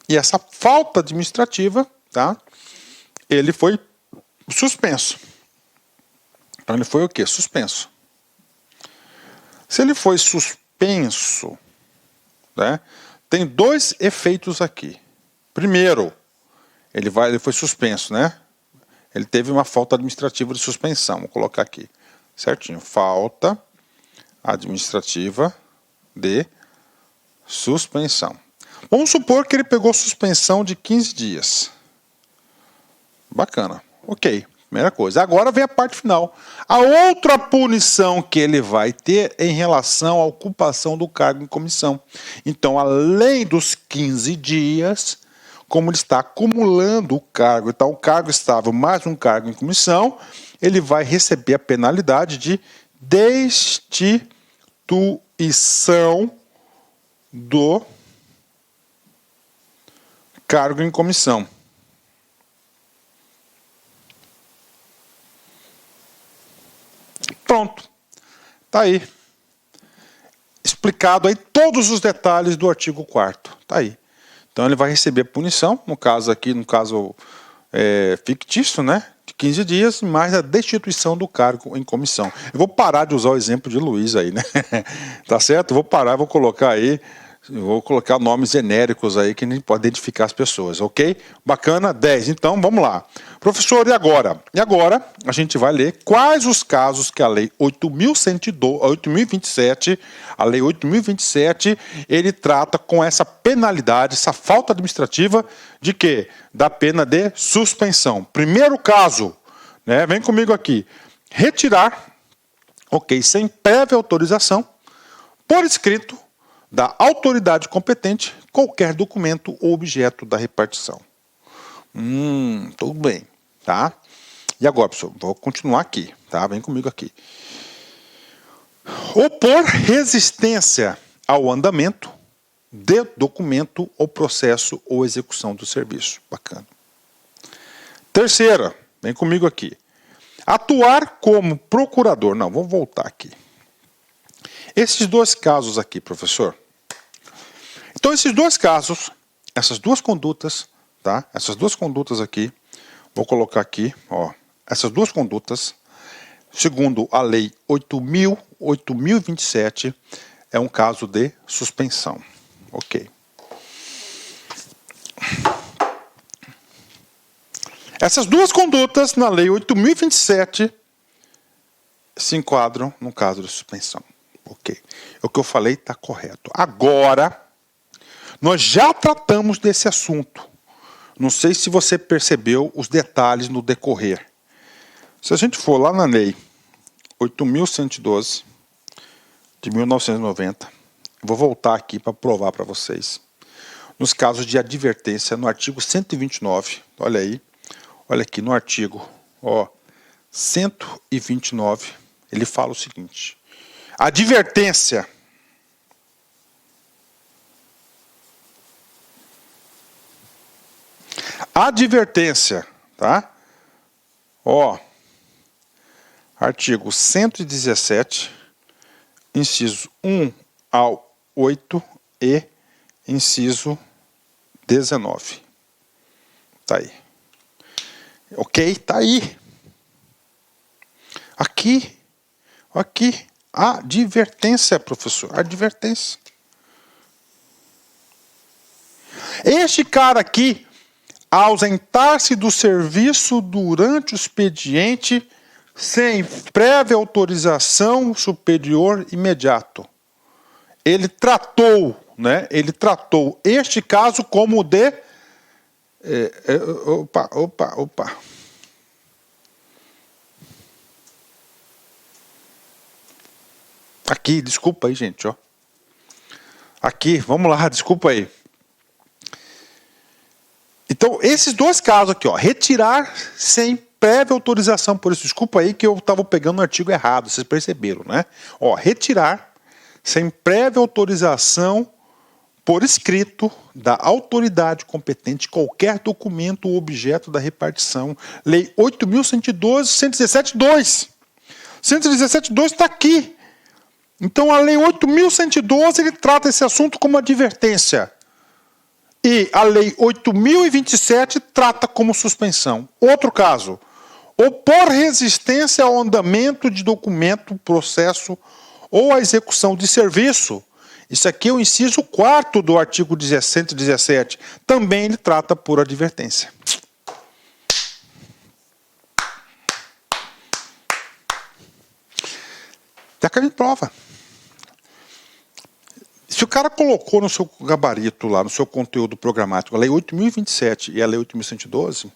E essa falta administrativa, tá? Ele foi suspenso. Então ele foi o quê? Suspenso. Se ele foi suspenso, né? Tem dois efeitos aqui. Primeiro, ele foi suspenso, né? Ele teve uma falta administrativa de suspensão. Vou colocar aqui, certinho. Falta administrativa de suspensão. Vamos supor que ele pegou suspensão de 15 dias. Bacana. Ok. Primeira coisa. Agora vem a parte final. A outra punição que ele vai ter em relação à ocupação do cargo em comissão. Então, além dos 15 dias, como ele está acumulando o cargo, então o cargo estável mais um cargo em comissão, ele vai receber a penalidade de destituição do cargo em comissão. Pronto. Tá aí. Explicado aí todos os detalhes do artigo 4º. Tá aí. Então ele vai receber punição, no caso aqui, fictício, né? De 15 dias, mais a destituição do cargo em comissão. Eu vou parar de usar o exemplo de Luiz aí, né? Tá certo? Vou parar, vou colocar aí. Vou colocar nomes genéricos aí que a gente pode identificar as pessoas, ok? Bacana, 10. Então, vamos lá. Professor, e agora? E agora a gente vai ler quais os casos que a Lei 8.027, a Lei 8.027, ele trata com essa penalidade, essa falta administrativa de quê? Da pena de suspensão. Primeiro caso, né? Vem comigo aqui. Retirar, ok, sem prévia autorização, por escrito, da autoridade competente, qualquer documento ou objeto da repartição. Tudo bem, tá? E agora, pessoal, vou continuar aqui, tá? Vem comigo aqui. Opor resistência ao andamento de documento ou processo ou execução do serviço. Bacana. Terceira, vem comigo aqui. Atuar como procurador. Não, vou voltar aqui. Esses dois casos aqui, professor. Então, esses dois casos, essas duas condutas, tá? Essas duas condutas aqui, vou colocar aqui, ó. Essas duas condutas, segundo a Lei 8.027, é um caso de suspensão. Ok. Essas duas condutas, na Lei 8.027, se enquadram no caso de suspensão. Ok. O que eu falei está correto. Agora, nós já tratamos desse assunto. Não sei se você percebeu os detalhes no decorrer. Se a gente for lá na Lei 8.112, de 1990, eu vou voltar aqui para provar para vocês. nos casos de advertência no artigo 129. Olha aí, olha aqui no artigo 129, ele fala o seguinte: advertência tá? Artigo 117, inciso 1 ao 8 e inciso 19. Tá aí. Ok? Tá aí. Aqui. Advertência, professor. Advertência. Este cara aqui, ausentar-se do serviço durante o expediente sem prévia autorização superior imediato. Ele tratou, né? Ele tratou este caso como de... Opa. Aqui, desculpa aí, gente, Aqui, vamos lá, desculpa aí. Então, esses dois casos aqui, retirar sem prévia autorização, por isso, desculpa aí que eu estava pegando o artigo errado, vocês perceberam, né? Retirar sem prévia autorização por escrito da autoridade competente qualquer documento ou objeto da repartição. Lei 8.112, 117.2. 117.2 está aqui. Então, a Lei 8.112, ele trata esse assunto como advertência. E a Lei 8.027 trata como suspensão. Outro caso, opor resistência ao andamento de documento, processo ou à execução de serviço. Isso aqui é o inciso 4º do artigo 117. Também ele trata por advertência. Até que a gente prova. Se o cara colocou no seu gabarito lá, no seu conteúdo programático, a Lei 8.027 e a Lei 8.112,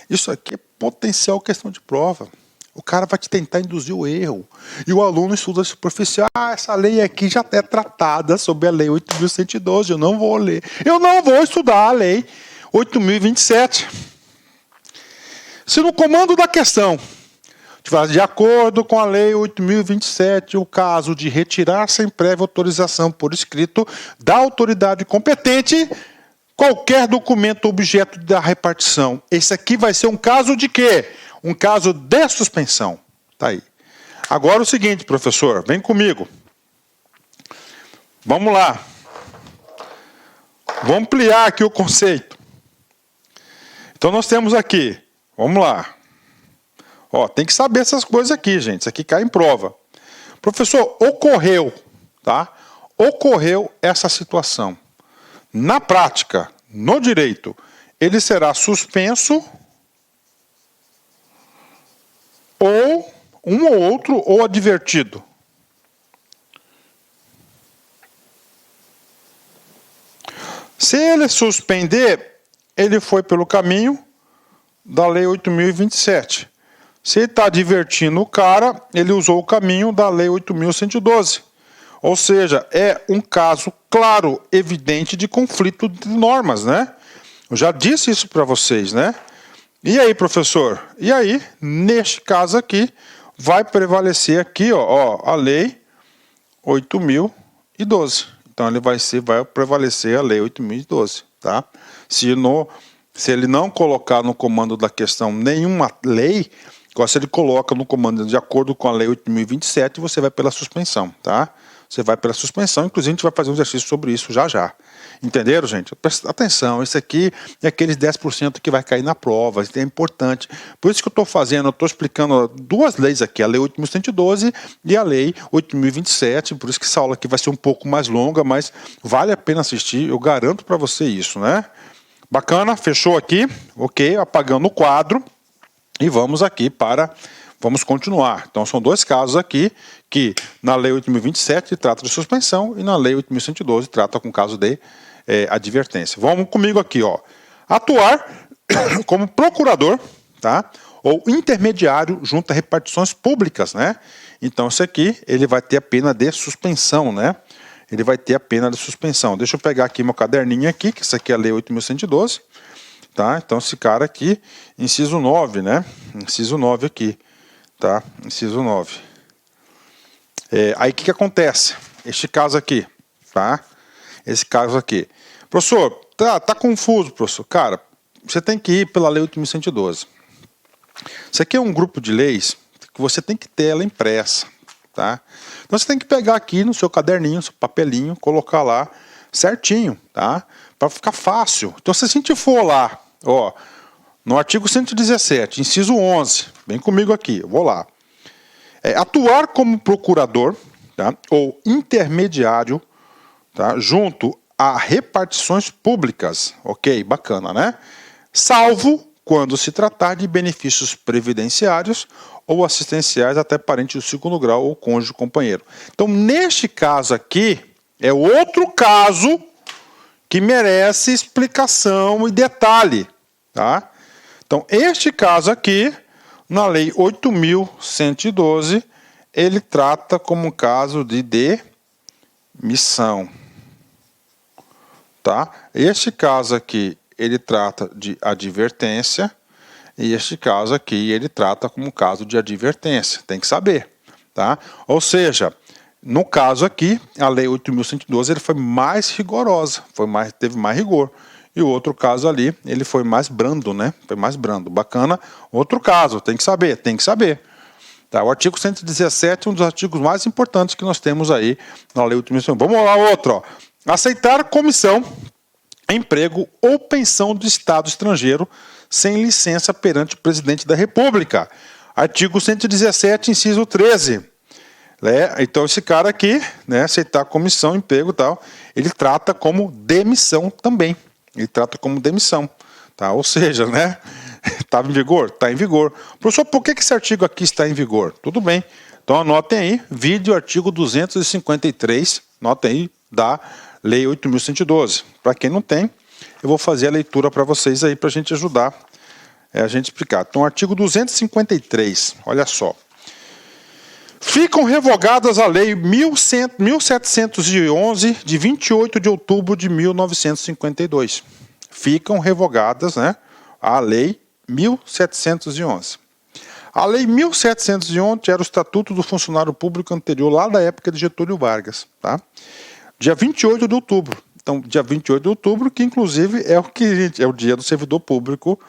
isso aqui é potencial questão de prova. O cara vai te tentar induzir o erro. E o aluno estuda superficial. Essa lei aqui já é tratada sobre a Lei 8.112, eu não vou ler. Eu não vou estudar a Lei 8.027. Se no comando da questão de acordo com a Lei 8.027, o caso de retirar sem prévia autorização por escrito da autoridade competente qualquer documento objeto da repartição. Esse aqui vai ser um caso de quê? Um caso de suspensão. Tá aí. Agora o seguinte, professor, vem comigo. Vamos lá. Vou ampliar aqui o conceito. Então nós temos aqui, vamos lá. Tem que saber essas coisas aqui, gente. Isso aqui cai em prova. Professor, ocorreu, tá? Ocorreu essa situação. Na prática, no direito, ele será suspenso ou um ou outro ou advertido. Se ele suspender, ele foi pelo caminho da Lei 8.027. Se ele está advertindo o cara, ele usou o caminho da Lei 8.112. Ou seja, é um caso claro, evidente de conflito de normas, né? Eu já disse isso para vocês, né? E aí, professor? E aí, neste caso aqui, vai prevalecer aqui, a Lei 8.012. Então, ele vai prevalecer a Lei 8.012, tá? Se ele não colocar no comando da questão nenhuma lei, igual se ele coloca no comando de acordo com a Lei 8.027, você vai pela suspensão, tá? Você vai pela suspensão, inclusive a gente vai fazer um exercício sobre isso já. Entenderam, gente? Presta atenção, isso aqui é aqueles 10% que vai cair na prova, isso é importante. Por isso que eu estou explicando duas leis aqui, a Lei 8.112 e a Lei 8.027, por isso que essa aula aqui vai ser um pouco mais longa, mas vale a pena assistir, eu garanto para você isso, né? Bacana, fechou aqui, ok, apagando o quadro. E vamos aqui vamos continuar. Então, são dois casos aqui, que na Lei 8.027 trata de suspensão e na Lei 8.112 trata com caso de advertência. Vamos comigo aqui, Atuar como procurador, tá? Ou intermediário junto a repartições públicas, né? Então, esse aqui, ele vai ter a pena de suspensão, né? ele vai ter a pena de suspensão. Deixa eu pegar aqui meu caderninho aqui, que isso aqui é a Lei 8.112, tá? Então esse cara aqui, inciso 9, né? Inciso 9 aqui, tá? Inciso 9. Aí o que acontece? Este caso aqui, tá? Esse caso aqui. Professor, tá confuso, professor. Cara, você tem que ir pela Lei 8.112. Isso aqui é um grupo de leis que você tem que ter ela impressa, tá? Então você tem que pegar aqui no seu caderninho, no seu papelinho, colocar lá certinho, tá? Para ficar fácil. Então se a gente for lá, ó, no artigo 117, inciso 11, vem comigo aqui, eu vou lá. Atuar como procurador, tá? Ou intermediário, tá? Junto a repartições públicas, ok, bacana, né? Salvo quando se tratar de benefícios previdenciários ou assistenciais até parente do segundo grau ou cônjuge companheiro. Então, neste caso aqui, é outro caso que merece explicação e detalhe, tá? Então, este caso aqui, na Lei 8.112, ele trata como um caso de demissão, tá? Este caso aqui, ele trata de advertência, e este caso aqui, ele trata como caso de advertência, tem que saber, tá? Ou seja, no caso aqui, a Lei 8.112, ele foi mais rigorosa, teve mais rigor, e o outro caso ali, ele foi mais brando, né? Foi mais brando, bacana. Outro caso, tem que saber, Tá, o artigo 117 é um dos artigos mais importantes que nós temos aí na Lei 8.112. Vamos lá, outro, ó. Aceitar comissão, emprego ou pensão do Estado estrangeiro sem licença perante o Presidente da República. Artigo 117, inciso 13. Então, esse cara aqui, né, aceitar comissão, emprego e tal, ele trata como demissão também. Ele trata como demissão. Tá? Ou seja, né, estava em vigor? Está em vigor. Professor, por que esse artigo aqui está em vigor? Tudo bem. Então, anotem aí, vídeo artigo 253, anotem aí, da Lei 8.112. Para quem não tem, eu vou fazer a leitura para vocês aí, para a gente ajudar a gente explicar. Então, artigo 253, olha só. Ficam revogadas a Lei 1.711, de 28 de outubro de 1952. Ficam revogadas, né, a Lei 1.711. A Lei 1.711 era o Estatuto do Funcionário Público anterior, lá da época de Getúlio Vargas, tá? Dia 28 de outubro. Então, dia 28 de outubro, que inclusive é o dia do servidor público,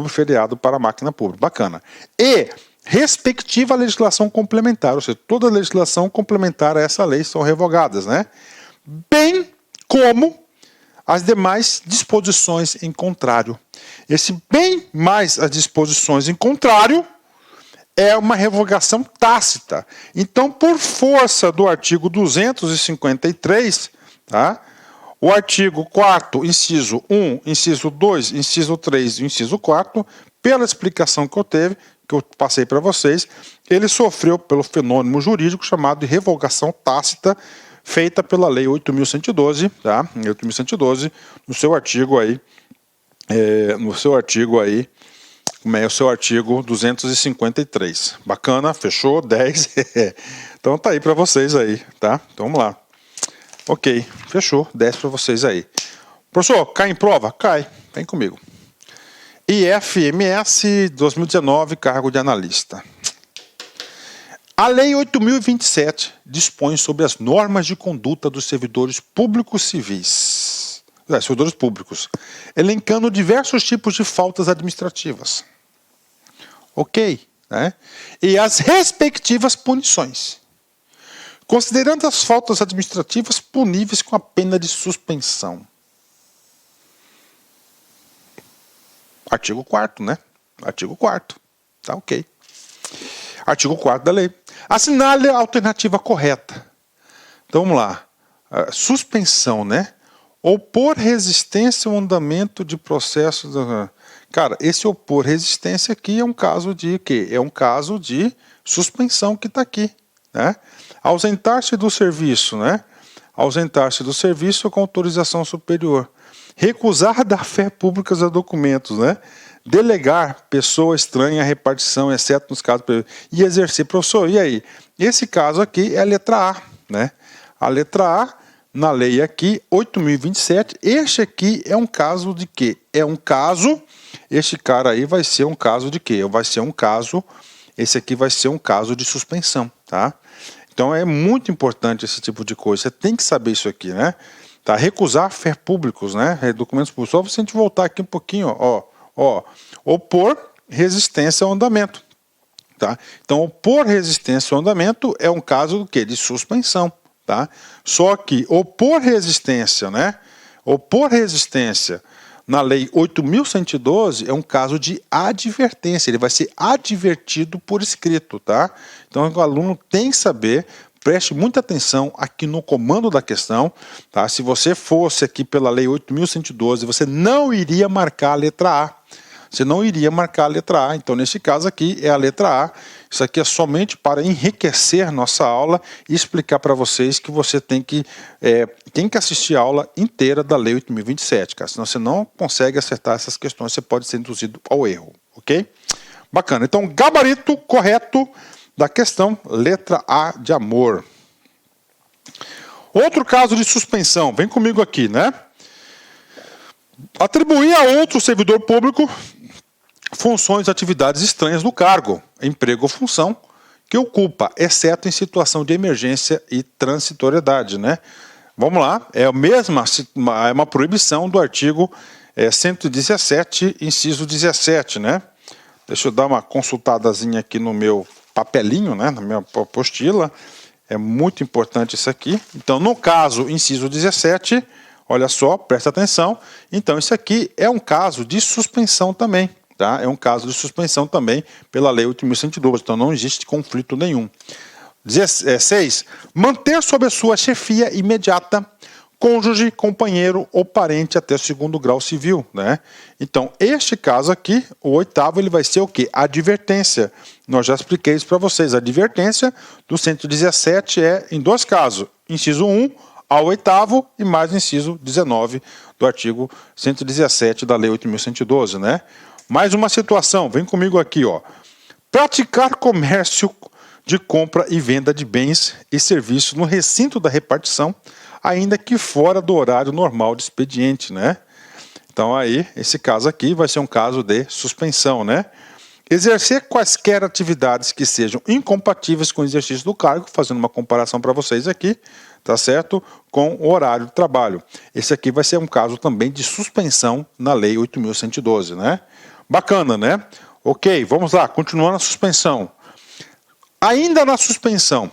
feriado para a máquina pública. Bacana. E respectiva à legislação complementar, ou seja, toda a legislação complementar a essa lei são revogadas, né? Bem como as demais disposições em contrário. Esse bem mais as disposições em contrário é uma revogação tácita. Então, por força do artigo 253, tá? O artigo 4º, inciso 1, inciso 2, inciso 3 e inciso 4, pela explicação que eu passei para vocês, ele sofreu pelo fenômeno jurídico chamado de revogação tácita, feita pela Lei 8.112, tá? 8.112, no seu artigo aí, o seu artigo 253. Bacana, fechou, 10. Então tá aí para vocês aí, tá? Então vamos lá. Ok, fechou, 10 para vocês aí. Professor, cai em prova? Cai, vem comigo. IFMS 2019, cargo de analista. A Lei 8.027 dispõe sobre as normas de conduta dos servidores públicos civis, servidores públicos, elencando diversos tipos de faltas administrativas. Ok, né? E as respectivas punições, considerando as faltas administrativas puníveis com a pena de suspensão. Artigo 4º, né? Artigo 4º. Tá ok. Artigo 4º da lei. Assinale a alternativa correta. Então vamos lá. Suspensão, né? Opor resistência ao andamento de processo. Cara, esse opor resistência aqui é um caso de quê? É um caso de suspensão que está aqui, né? Ausentar-se do serviço, né? Ausentar-se do serviço com autorização superior. Recusar dar fé públicas a documentos, né? Delegar pessoa estranha à repartição, exceto nos casos... E exercer. Professor, e aí? Esse caso aqui é a letra A, né? A letra A, na lei aqui, 8.027, este aqui é um caso de quê? É um caso, este cara aí vai ser um caso de quê? Vai ser um caso, esse aqui vai ser um caso de suspensão, tá? Então é muito importante esse tipo de coisa, você tem que saber isso aqui, né? Tá? Recusar fé públicos, né? Documentos públicos. Só se a gente voltar aqui um pouquinho, ó. Opor resistência ao andamento. Tá? Então, opor resistência ao andamento é um caso do quê? De suspensão. Tá? Só que opor resistência, né? Opor resistência na lei 8.112 é um caso de advertência. Ele vai ser advertido por escrito. Tá? Então, o aluno tem que saber. Preste muita atenção aqui no comando da questão. Tá? Se você fosse aqui pela lei 8.112, você não iria marcar a letra A. Você não iria marcar a letra A. Então, nesse caso aqui, é a letra A. Isso aqui é somente para enriquecer nossa aula e explicar para vocês que você tem que assistir a aula inteira da lei 8.027, cara. Senão você não consegue acertar essas questões, você pode ser induzido ao erro, ok? Bacana. Então, gabarito correto da questão, letra A de amor. Outro caso de suspensão, vem comigo aqui, né? Atribuir a outro servidor público funções e atividades estranhas do cargo, emprego ou função que ocupa, exceto em situação de emergência e transitoriedade, né? Vamos lá, é uma proibição do artigo 117, inciso 17, né? Deixa eu dar uma consultadazinha aqui no meu papelinho, né, na minha apostila. É muito importante isso aqui. Então, no caso, inciso 17, olha só, presta atenção. Então, isso aqui é um caso de suspensão também. Tá? É um caso de suspensão também pela lei 8.112. Então, não existe conflito nenhum. 6. Manter sob a sua chefia imediata cônjuge, companheiro ou parente até o 2º grau civil, né? Então, este caso aqui, o 8º, ele vai ser o quê? Advertência. Nós já expliquei isso para vocês. A advertência do 117 é em 2 casos. Inciso 1 ao 8º e mais inciso 19 do artigo 117 da lei 8.112, né? Mais uma situação, vem comigo aqui, ó. Praticar comércio de compra e venda de bens e serviços no recinto da repartição, ainda que fora do horário normal de expediente, né? Então aí, esse caso aqui vai ser um caso de suspensão, né? Exercer quaisquer atividades que sejam incompatíveis com o exercício do cargo, fazendo uma comparação para vocês aqui, tá certo? Com o horário de trabalho. Esse aqui vai ser um caso também de suspensão na lei 8.112, né? Bacana, né? Ok, vamos lá, continuando a suspensão. Ainda na suspensão,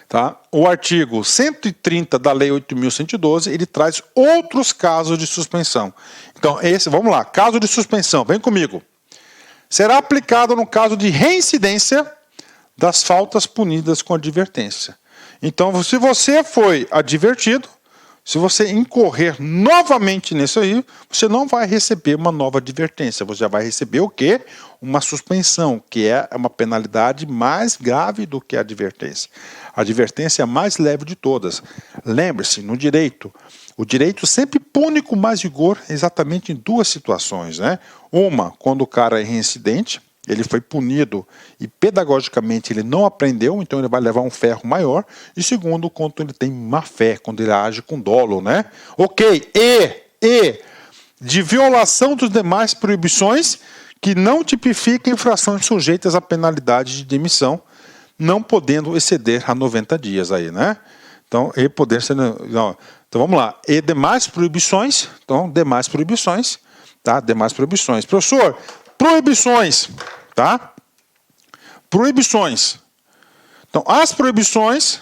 tá? O artigo 130 da lei 8.112, ele traz outros casos de suspensão. Então, vamos lá, caso de suspensão, vem comigo. Será aplicado no caso de reincidência das faltas punidas com advertência. Então, se você foi advertido, se você incorrer novamente nisso aí, você não vai receber uma nova advertência. Você já vai receber o quê? Uma suspensão, que é uma penalidade mais grave do que a advertência. A advertência é a mais leve de todas. Lembre-se, no direito, o direito sempre pune com mais rigor exatamente em 2 situações, né? Uma, quando o cara é reincidente, ele foi punido e pedagogicamente ele não aprendeu, então ele vai levar um ferro maior. E segundo, quando ele tem má fé, quando ele age com dolo, né? Ok, e de violação dos demais proibições que não tipifiquem infrações sujeitas à penalidade de demissão, não podendo exceder a 90 dias aí, né? Então, e poder ser... Não, então vamos lá, e demais proibições, então demais proibições, tá? Demais proibições. Professor, proibições, tá? Proibições. Então, as proibições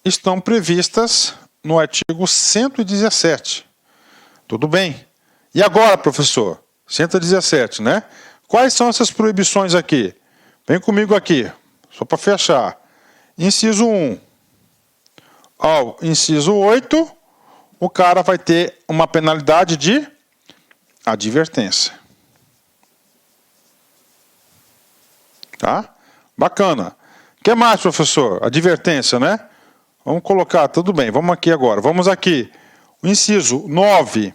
estão previstas no artigo 117. Tudo bem. E agora, professor? 117, né? Quais são essas proibições aqui? Vem comigo aqui, só para fechar. Inciso 1 ao inciso 8, o cara vai ter uma penalidade de advertência. Tá? Bacana. O que mais, professor? Advertência, né? Vamos colocar, tudo bem, vamos aqui agora. Vamos aqui. O inciso 9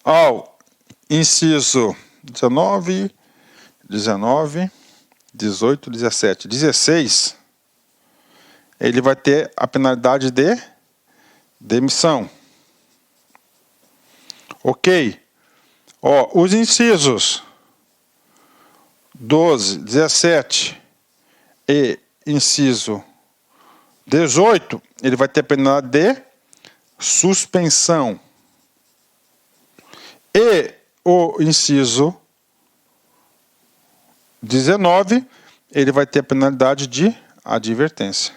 ao inciso 19, 18, 17, 16. ele vai ter a penalidade de demissão. Ok. Ó, os incisos 12, 17 e inciso 18, ele vai ter a penalidade de suspensão. E o inciso 19, ele vai ter a penalidade de advertência.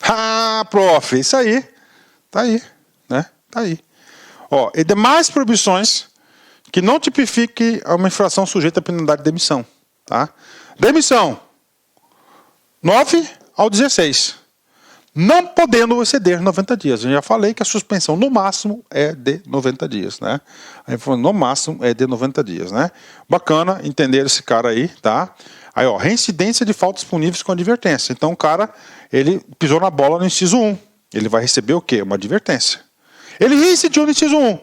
Ah, prof, isso aí. Tá aí, né? Tá aí. Ó, e demais proibições que não tipifique uma infração sujeita à penalidade de demissão, tá? Demissão 9 ao 16. Não podendo exceder 90 dias. Eu já falei que a suspensão no máximo é de 90 dias, né? Aí falou, no máximo é de 90 dias, né? Bacana entender esse cara aí, tá? Aí, ó, reincidência de faltas puníveis com advertência. Então, o cara, ele pisou na bola no inciso 1. Ele vai receber o quê? Uma advertência. Ele reincidiu no inciso 1.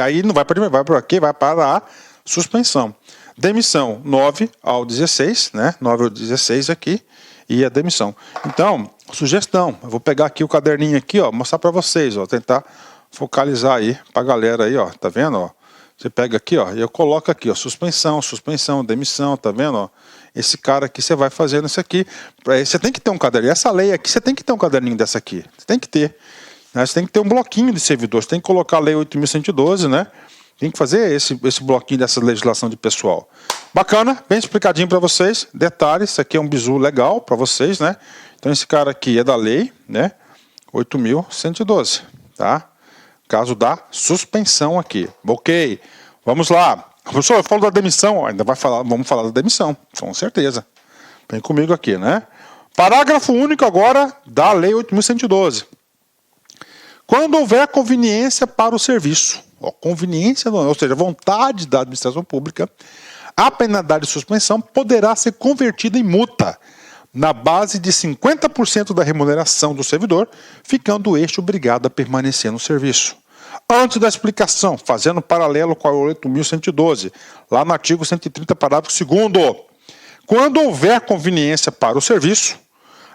Aí não vai para quê? Vai para a suspensão. Demissão 9 ao 16, né? 9 ao 16 aqui. E a demissão. Então, sugestão. Eu vou pegar aqui o caderninho aqui, ó, mostrar para vocês, ó, tentar focalizar aí para a galera aí, ó. Tá vendo, ó? Você pega aqui, ó, e eu coloco aqui, ó, suspensão, demissão, tá vendo, ó? Esse cara aqui você vai fazendo isso aqui. Você tem que ter um caderninho. Essa lei aqui, você tem que ter um caderninho dessa aqui. Você tem que ter. Né? Você tem que ter um bloquinho de servidor. Você tem que colocar a lei 8.112, né? Tem que fazer esse bloquinho dessa legislação de pessoal. Bacana, bem explicadinho para vocês. Detalhes, isso aqui é um bizu legal para vocês, né? Então esse cara aqui é da lei, né? 8.112, tá? Caso da suspensão aqui. Ok, vamos lá. Professor, eu falo da demissão, ainda vamos falar da demissão, com certeza. Vem comigo aqui, né? Parágrafo único agora da lei 8.112. Quando houver conveniência para o serviço, ó, conveniência, ou seja, vontade da administração pública, a penalidade de suspensão poderá ser convertida em multa, na base de 50% da remuneração do servidor, ficando este obrigado a permanecer no serviço. Antes da explicação, fazendo paralelo com a 8.112, lá no artigo 130, parágrafo 2º, quando houver conveniência para o serviço,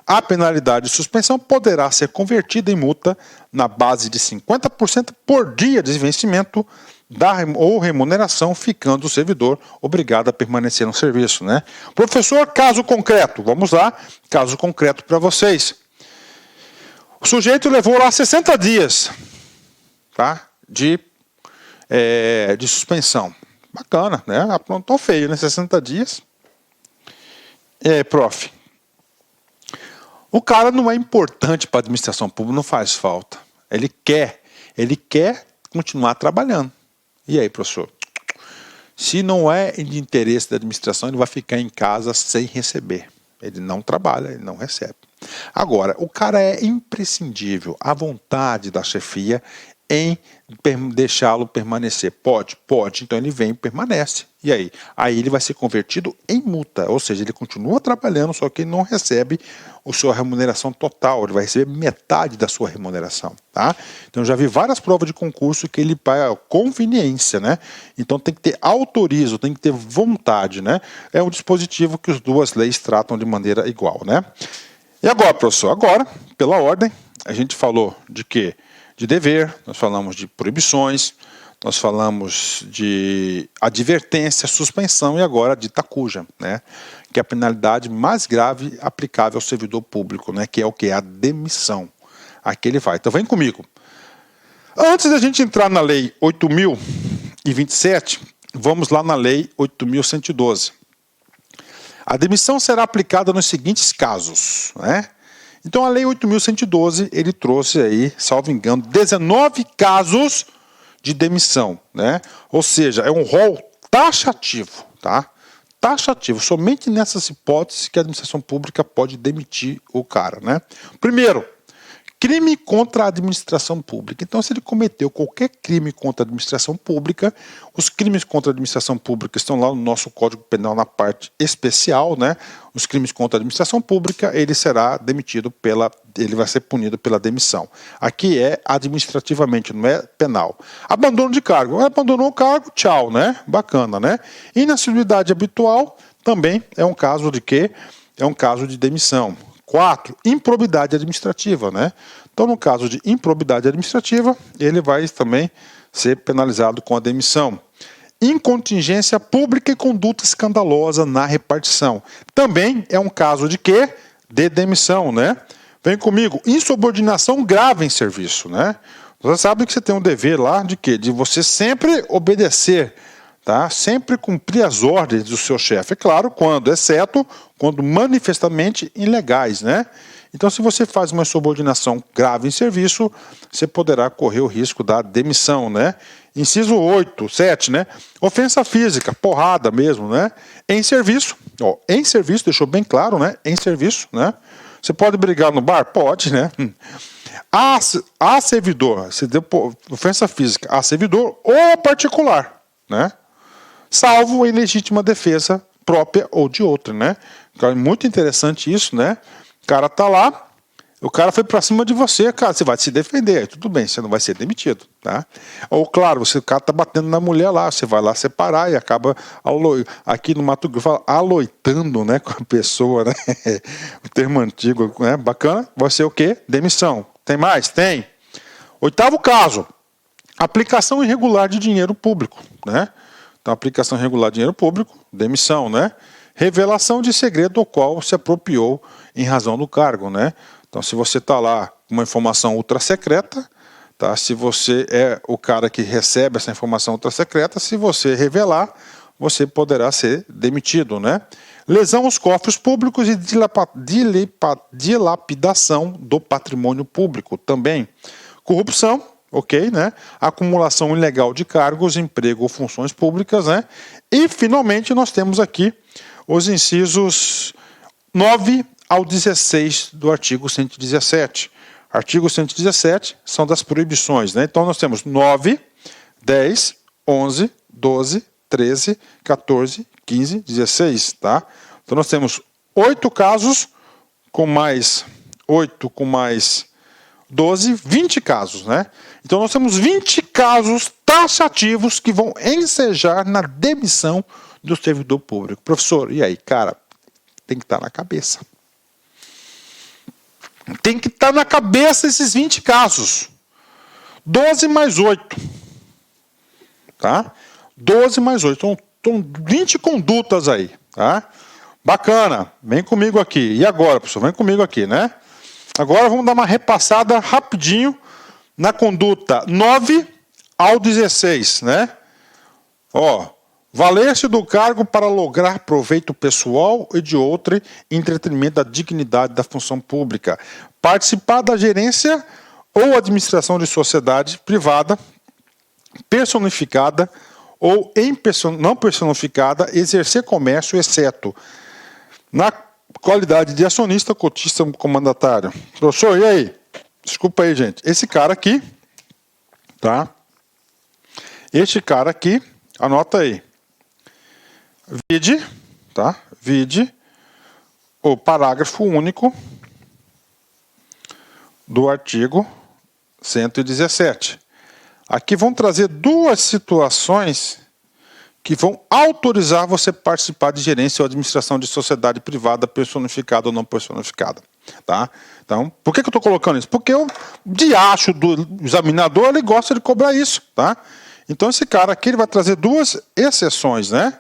a penalidade de suspensão poderá ser convertida em multa na base de 50% por dia de vencimento ou remuneração, ficando o servidor obrigado a permanecer no serviço, né? Professor, caso concreto. Vamos lá, caso concreto para vocês. O sujeito levou lá 60 dias, tá? De suspensão. Bacana, né? Aprontou feio, né? 60 dias. E aí, prof? O cara não é importante para a administração pública, não faz falta. Ele quer continuar trabalhando. E aí, professor? Se não é de interesse da administração, ele vai ficar em casa sem receber. Ele não trabalha, ele não recebe. Agora, o cara é imprescindível, a vontade da chefia em deixá-lo permanecer. Pode. Então ele vem e permanece. E aí? Aí ele vai ser convertido em multa. Ou seja, ele continua trabalhando, só que ele não recebe a sua remuneração total. Ele vai receber metade da sua remuneração. Tá? Então eu já vi várias provas de concurso que ele paga conveniência, né? Então tem que ter autorizo, tem que ter vontade, né? É um dispositivo que as duas leis tratam de maneira igual, né? E agora, professor? Agora, pela ordem, a gente falou de quê? De dever, nós falamos de proibições, nós falamos de advertência, suspensão e agora de tacuja, né? Que é a penalidade mais grave aplicável ao servidor público, né? Que é o que? A demissão. Aqui ele vai. Então vem comigo. Antes da gente entrar na lei 8.027, vamos lá na lei 8.112. A demissão será aplicada nos seguintes casos, né? Então a lei 8.112, ele trouxe aí, salvo engano, 19 casos de demissão, né? Ou seja, é um rol taxativo, tá? Taxativo, somente nessas hipóteses que a administração pública pode demitir o cara, né? Primeiro, crime contra a administração pública. Então, se ele cometeu qualquer crime contra a administração pública, os crimes contra a administração pública estão lá no nosso Código Penal na parte especial, né? Os crimes contra a administração pública, ele será demitido ele vai ser punido pela demissão. Aqui é administrativamente, não é penal. Abandono de cargo. Abandonou o cargo, tchau, né? Bacana, né? Inassiduidade habitual, também é um caso de quê? É um caso de demissão. 4, improbidade administrativa, né? Então, no caso de improbidade administrativa, ele vai também ser penalizado com a demissão. Incontingência pública e conduta escandalosa na repartição. Também é um caso de quê? De demissão, né? Vem comigo. Insubordinação grave em serviço, né? Você sabe que você tem um dever lá de quê? De você sempre obedecer, tá? Sempre cumprir as ordens do seu chefe. É claro, exceto quando manifestamente ilegais, né? Então, se você faz uma insubordinação grave em serviço, você poderá correr o risco da demissão, né? Inciso 8, 7, né? Ofensa física, porrada mesmo, né? Em serviço, em serviço, deixou bem claro, né? Em serviço, né? Você pode brigar no bar? Pode, né? A servidor, se deu ofensa física a servidor ou particular, né? Salvo em legítima defesa própria ou de outra, né? Então, é muito interessante isso, né? O cara tá lá, o cara foi pra cima de você, cara, você vai se defender, tudo bem, você não vai ser demitido, tá? Ou, claro, o cara tá batendo na mulher lá, você vai lá separar e acaba, aqui no Mato Grosso, fala aloitando, né, com a pessoa, né? O termo antigo, né? Bacana. Vai ser o quê? Demissão. Tem mais? Tem. 8º caso, aplicação irregular de dinheiro público, né? Então, aplicação irregular de dinheiro público, demissão, né? Revelação de segredo ao qual se apropriou em razão do cargo, né? Então, se você está lá com uma informação ultra secreta, tá? Se você é o cara que recebe essa informação ultra secreta, se você revelar, você poderá ser demitido, né? Lesão aos cofres públicos e dilapidação do patrimônio público também. Corrupção, ok, né? Acumulação ilegal de cargos, emprego ou funções públicas, né? E, finalmente, nós temos aqui os incisos 9 ao 16 do artigo 117. Artigo 117 são das proibições, né? Então, nós temos 9, 10, 11, 12, 13, 14, 15, 16, tá? Então, nós temos 8 casos, com mais 8, com mais 12, 20 casos, né? Então, nós temos 20 casos taxativos que vão ensejar na demissão do servidor público. Professor, e aí? Cara, tem que estar na cabeça. Tem que estar na cabeça esses 20 casos. 12 mais 8. Tá? 12 mais 8. Então, 20 condutas aí. Tá? Bacana. Vem comigo aqui. E agora, professor? Vem comigo aqui, né? Agora vamos dar uma repassada rapidinho na conduta 9 ao 16, né? Valer-se do cargo para lograr proveito pessoal e de outro em detrimento da dignidade da função pública. Participar da gerência ou administração de sociedade privada, personificada ou não personificada, exercer comércio, exceto na qualidade de acionista, cotista, comandatário. Professor, e aí? Desculpa aí, gente. Esse cara aqui, tá? Este cara aqui, anota aí. Vide o parágrafo único do artigo 117. Aqui vão trazer duas situações que vão autorizar você participar de gerência ou administração de sociedade privada personificada ou não personificada. Tá? Então, por que eu estou colocando isso? Porque o diacho do examinador ele gosta de cobrar isso. Tá? Então, esse cara aqui ele vai trazer duas exceções, né?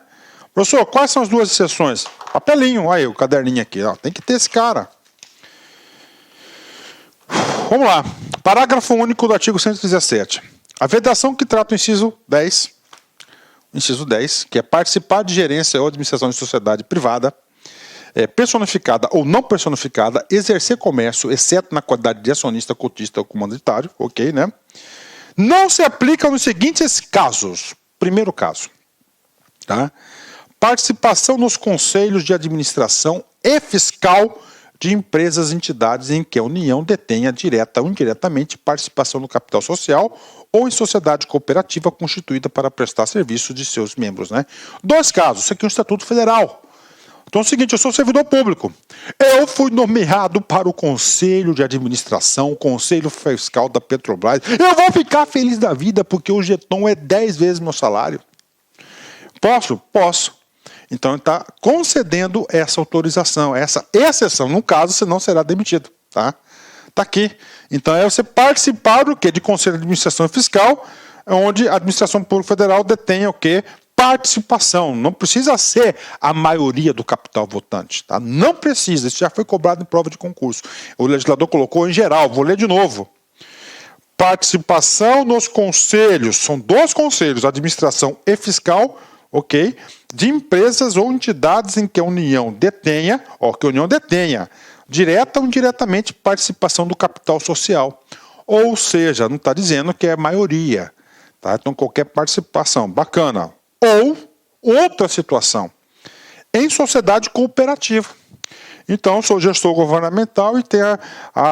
Professor, quais são as duas exceções? Papelinho, aí, o caderninho aqui. Ó, tem que ter esse cara. Vamos lá. Parágrafo único do artigo 117. A vedação que trata o inciso 10, que é participar de gerência ou administração de sociedade privada, personificada ou não personificada, exercer comércio, exceto na qualidade de acionista, cotista ou comandatário, ok, né? Não se aplica nos seguintes casos. Primeiro caso, tá? Participação nos conselhos de administração e fiscal de empresas e entidades em que a União detenha direta ou indiretamente participação no capital social ou em sociedade cooperativa constituída para prestar serviço de seus membros, né? 2 casos. Isso aqui é um Estatuto Federal. Então é o seguinte, eu sou servidor público. Eu fui nomeado para o Conselho de Administração, Conselho Fiscal da Petrobras. Eu vou ficar feliz da vida porque o jeton é 10 vezes meu salário. Posso? Posso. Então, ele está concedendo essa autorização, essa exceção. No caso, você não será demitido. Tá aqui. Então, é você participar do quê? De Conselho de Administração Fiscal, onde a Administração Pública Federal detém o quê? Participação. Não precisa ser a maioria do capital votante. Tá? Não precisa. Isso já foi cobrado em prova de concurso. O legislador colocou em geral. Vou ler de novo. Participação nos conselhos. São 2 conselhos, administração e fiscal, ok? De empresas ou entidades em que a União detenha, direta ou indiretamente, participação do capital social. Ou seja, não está dizendo que é maioria. Tá? Então, qualquer participação. Bacana. Ou, outra situação, em sociedade cooperativa. Então, eu sou gestor governamental e tenho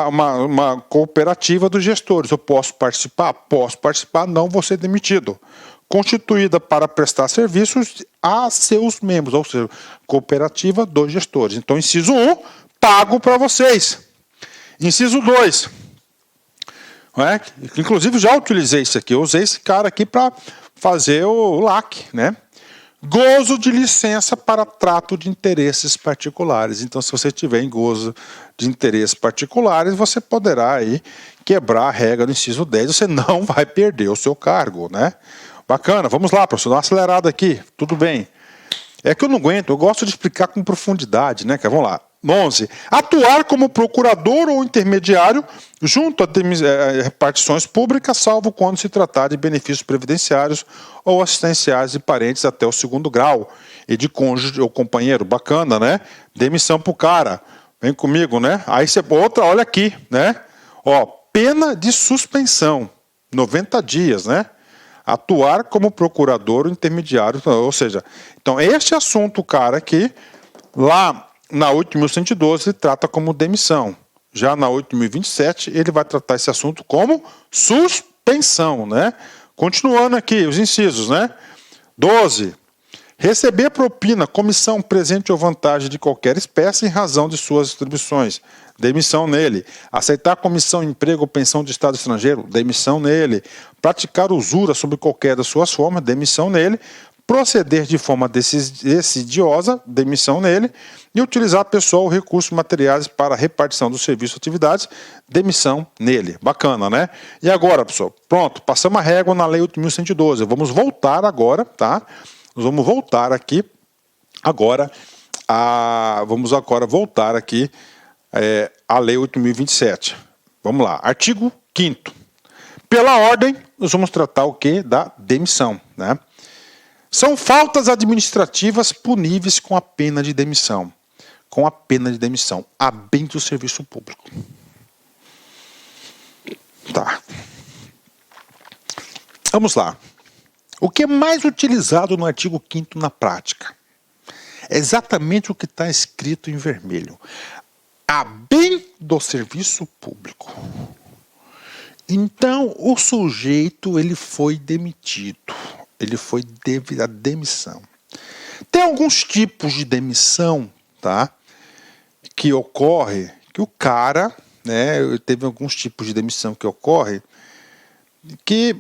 uma cooperativa dos gestores. Eu posso participar? Posso participar, não vou ser demitido. Constituída para prestar serviços a seus membros, ou seja, cooperativa dos gestores. Então, inciso 1, pago para vocês. Inciso 2, inclusive já utilizei isso aqui, eu usei esse cara aqui para fazer o LAC, né? Gozo de licença para trato de interesses particulares. Então, se você tiver em gozo de interesses particulares, você poderá aí quebrar a regra do inciso 10, você não vai perder o seu cargo, né? Bacana, vamos lá, professor, dá uma acelerada aqui, tudo bem. É que eu não aguento, eu gosto de explicar com profundidade, né? Vamos lá. 11. Atuar como procurador ou intermediário junto a repartições públicas, salvo quando se tratar de benefícios previdenciários ou assistenciais de parentes até o 2º grau e de cônjuge ou companheiro. Bacana, né? Demissão pro cara. Vem comigo, né? Aí você outra, olha aqui, né? Ó, pena de suspensão, 90 dias, né? Atuar como procurador ou intermediário, ou seja, então este assunto, cara, aqui, lá na 8.112 ele trata como demissão. Já na 8.027 ele vai tratar esse assunto como suspensão, né? Continuando aqui os incisos, né? 12. Receber propina, comissão, presente ou vantagem de qualquer espécie em razão de suas distribuições. Demissão nele. Aceitar comissão, emprego ou pensão de Estado estrangeiro. Demissão nele. Praticar usura sobre qualquer das suas formas. Demissão nele. Proceder de forma decidiosa, demissão nele, e utilizar pessoal ou recursos materiais para repartição do serviço e atividades, demissão nele. Bacana, né? E agora, pessoal, pronto, passamos a régua na Lei 8.112. Vamos voltar agora, tá? Nós vamos voltar aqui agora vamos agora voltar aqui à Lei 8.027. Vamos lá, artigo 5º. Pela ordem, nós vamos tratar o quê? Da demissão, né? São faltas administrativas puníveis com a pena de demissão. Com a pena de demissão, a bem do serviço público. Tá. Vamos lá. O que é mais utilizado no artigo 5º na prática? É exatamente o que está escrito em vermelho. A bem do serviço público. Então, o sujeito ele foi demitido. Ele foi devido à demissão. Tem alguns tipos de demissão, tá? Que ocorre, que o cara, né? Teve alguns tipos de demissão que ocorre que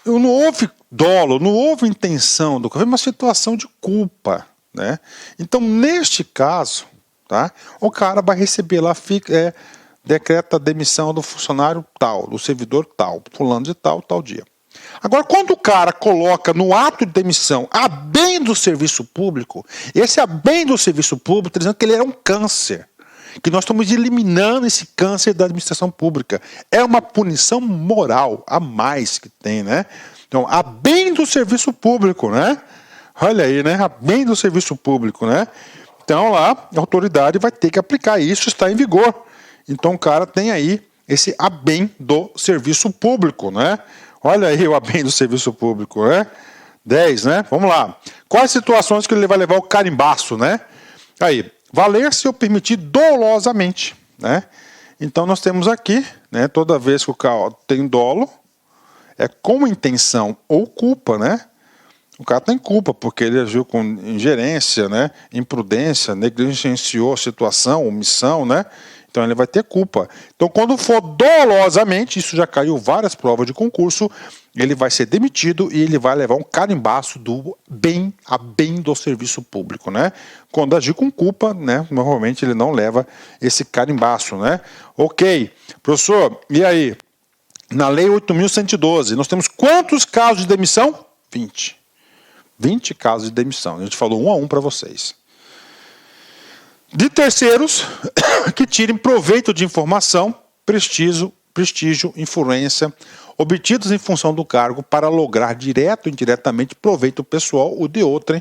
não houve dolo, não houve intenção, foi uma situação de culpa, né? Então, neste caso, tá? O cara vai receber lá, decreta a demissão do funcionário tal, do servidor tal, fulano de tal, tal dia. Agora, quando o cara coloca no ato de demissão a bem do serviço público, esse a bem do serviço público está dizendo que ele era um câncer, que nós estamos eliminando esse câncer da administração pública. É uma punição moral a mais que tem, né? Então, a bem do serviço público, né? Olha aí, né? A bem do serviço público, né? Então, lá, a autoridade vai ter que aplicar isso, está em vigor. Então, o cara tem aí esse a bem do serviço público, né? Olha aí o a bem do serviço público, né? 10, né? Vamos lá. Quais situações que ele vai levar o carimbaço, né? Aí, valer-se ou permitir dolosamente, né? Então, nós temos aqui, né? Toda vez que o cara tem dolo, é com intenção ou culpa, né? O cara tem culpa, porque ele agiu com ingerência, né? Imprudência, negligenciou a situação, omissão, né? Então ele vai ter culpa. Então quando for dolosamente, isso já caiu várias provas de concurso, ele vai ser demitido e ele vai levar um carimbaço do bem a bem do serviço público, né? Quando agir com culpa, né, normalmente ele não leva esse carimbaço, né? Ok, professor, e aí? Na Lei 8.112, nós temos quantos casos de demissão? 20. 20 casos de demissão. A gente falou um a um para vocês. De terceiros que tirem proveito de informação, prestígio, influência, obtidos em função do cargo para lograr direto ou indiretamente proveito pessoal ou de outrem,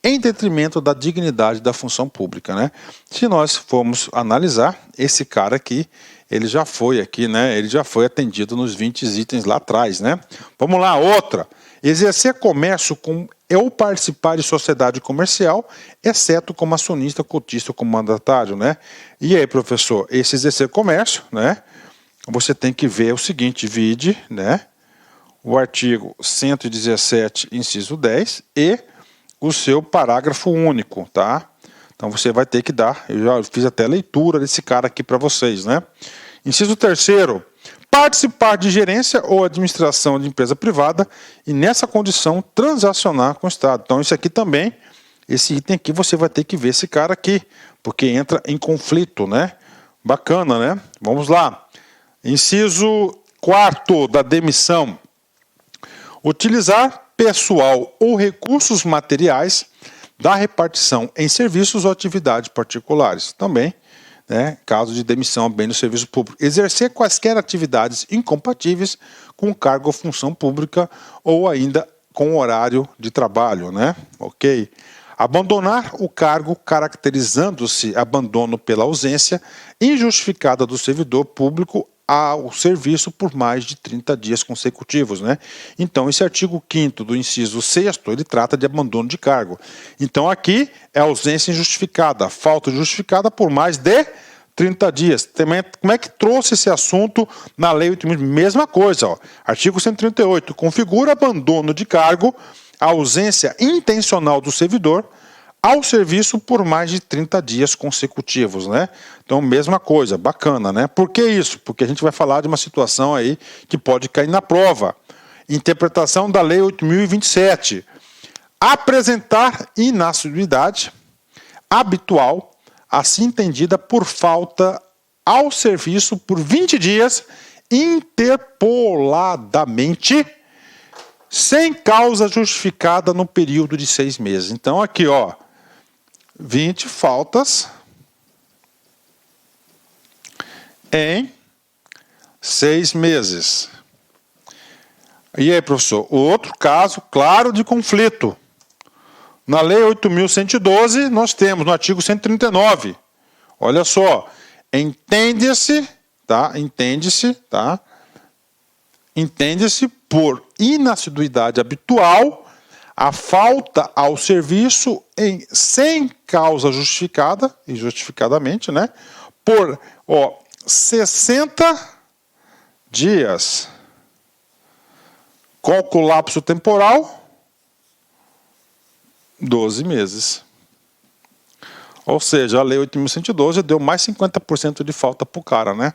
em detrimento da dignidade da função pública, né? Se nós formos analisar, esse cara aqui, ele já foi aqui, né? Ele já foi atendido nos 20 itens lá atrás, né? Vamos lá, outra. Exercer comércio com ou participar de sociedade comercial, exceto como acionista, cotista ou como mandatário, né? E aí, professor, esse exercer comércio, né? Você tem que ver o seguinte, vide, né? O artigo 117, inciso 10 e o seu parágrafo único, tá? Então você vai ter que dar, eu já fiz até a leitura desse cara aqui para vocês, né? Inciso 3º, participar de gerência ou administração de empresa privada e nessa condição transacionar com o Estado. Então isso aqui também, esse item aqui você vai ter que ver esse cara aqui, porque entra em conflito, né? Bacana, né? Vamos lá. Inciso 4º da demissão. Utilizar pessoal ou recursos materiais da repartição em serviços ou atividades particulares. Também, né, caso de demissão bem do serviço público. Exercer quaisquer atividades incompatíveis com cargo ou função pública ou ainda com horário de trabalho, né? Ok. Abandonar o cargo caracterizando-se abandono pela ausência injustificada do servidor público ao serviço por mais de 30 dias consecutivos, né? Então, esse artigo 5º do inciso 6º, ele trata de abandono de cargo. Então, aqui é ausência injustificada, falta justificada por mais de 30 dias. Também, como é que trouxe esse assunto na Lei 8.000? Mesma coisa, ó. Artigo 138, configura abandono de cargo, a ausência intencional do servidor ao serviço por mais de 30 dias consecutivos, né? Então, mesma coisa, bacana, né? Por que isso? Porque a gente vai falar de uma situação aí que pode cair na prova. Interpretação da Lei 8.027. Apresentar inassiduidade habitual, assim entendida por falta ao serviço por 20 dias, interpoladamente, sem causa justificada no período de 6 meses. Então, aqui, ó, 20 faltas em 6 meses. E aí, professor? Outro caso claro de conflito. Na Lei 8.112, nós temos no artigo 139. Olha só, entende-se, tá? Entende-se por inassiduidade habitual a falta ao serviço sem causa justificada, injustificadamente, né? Por 60 dias. Qual o lapso temporal? 12 meses. Ou seja, a Lei 8.112 deu mais 50% de falta para o cara, né?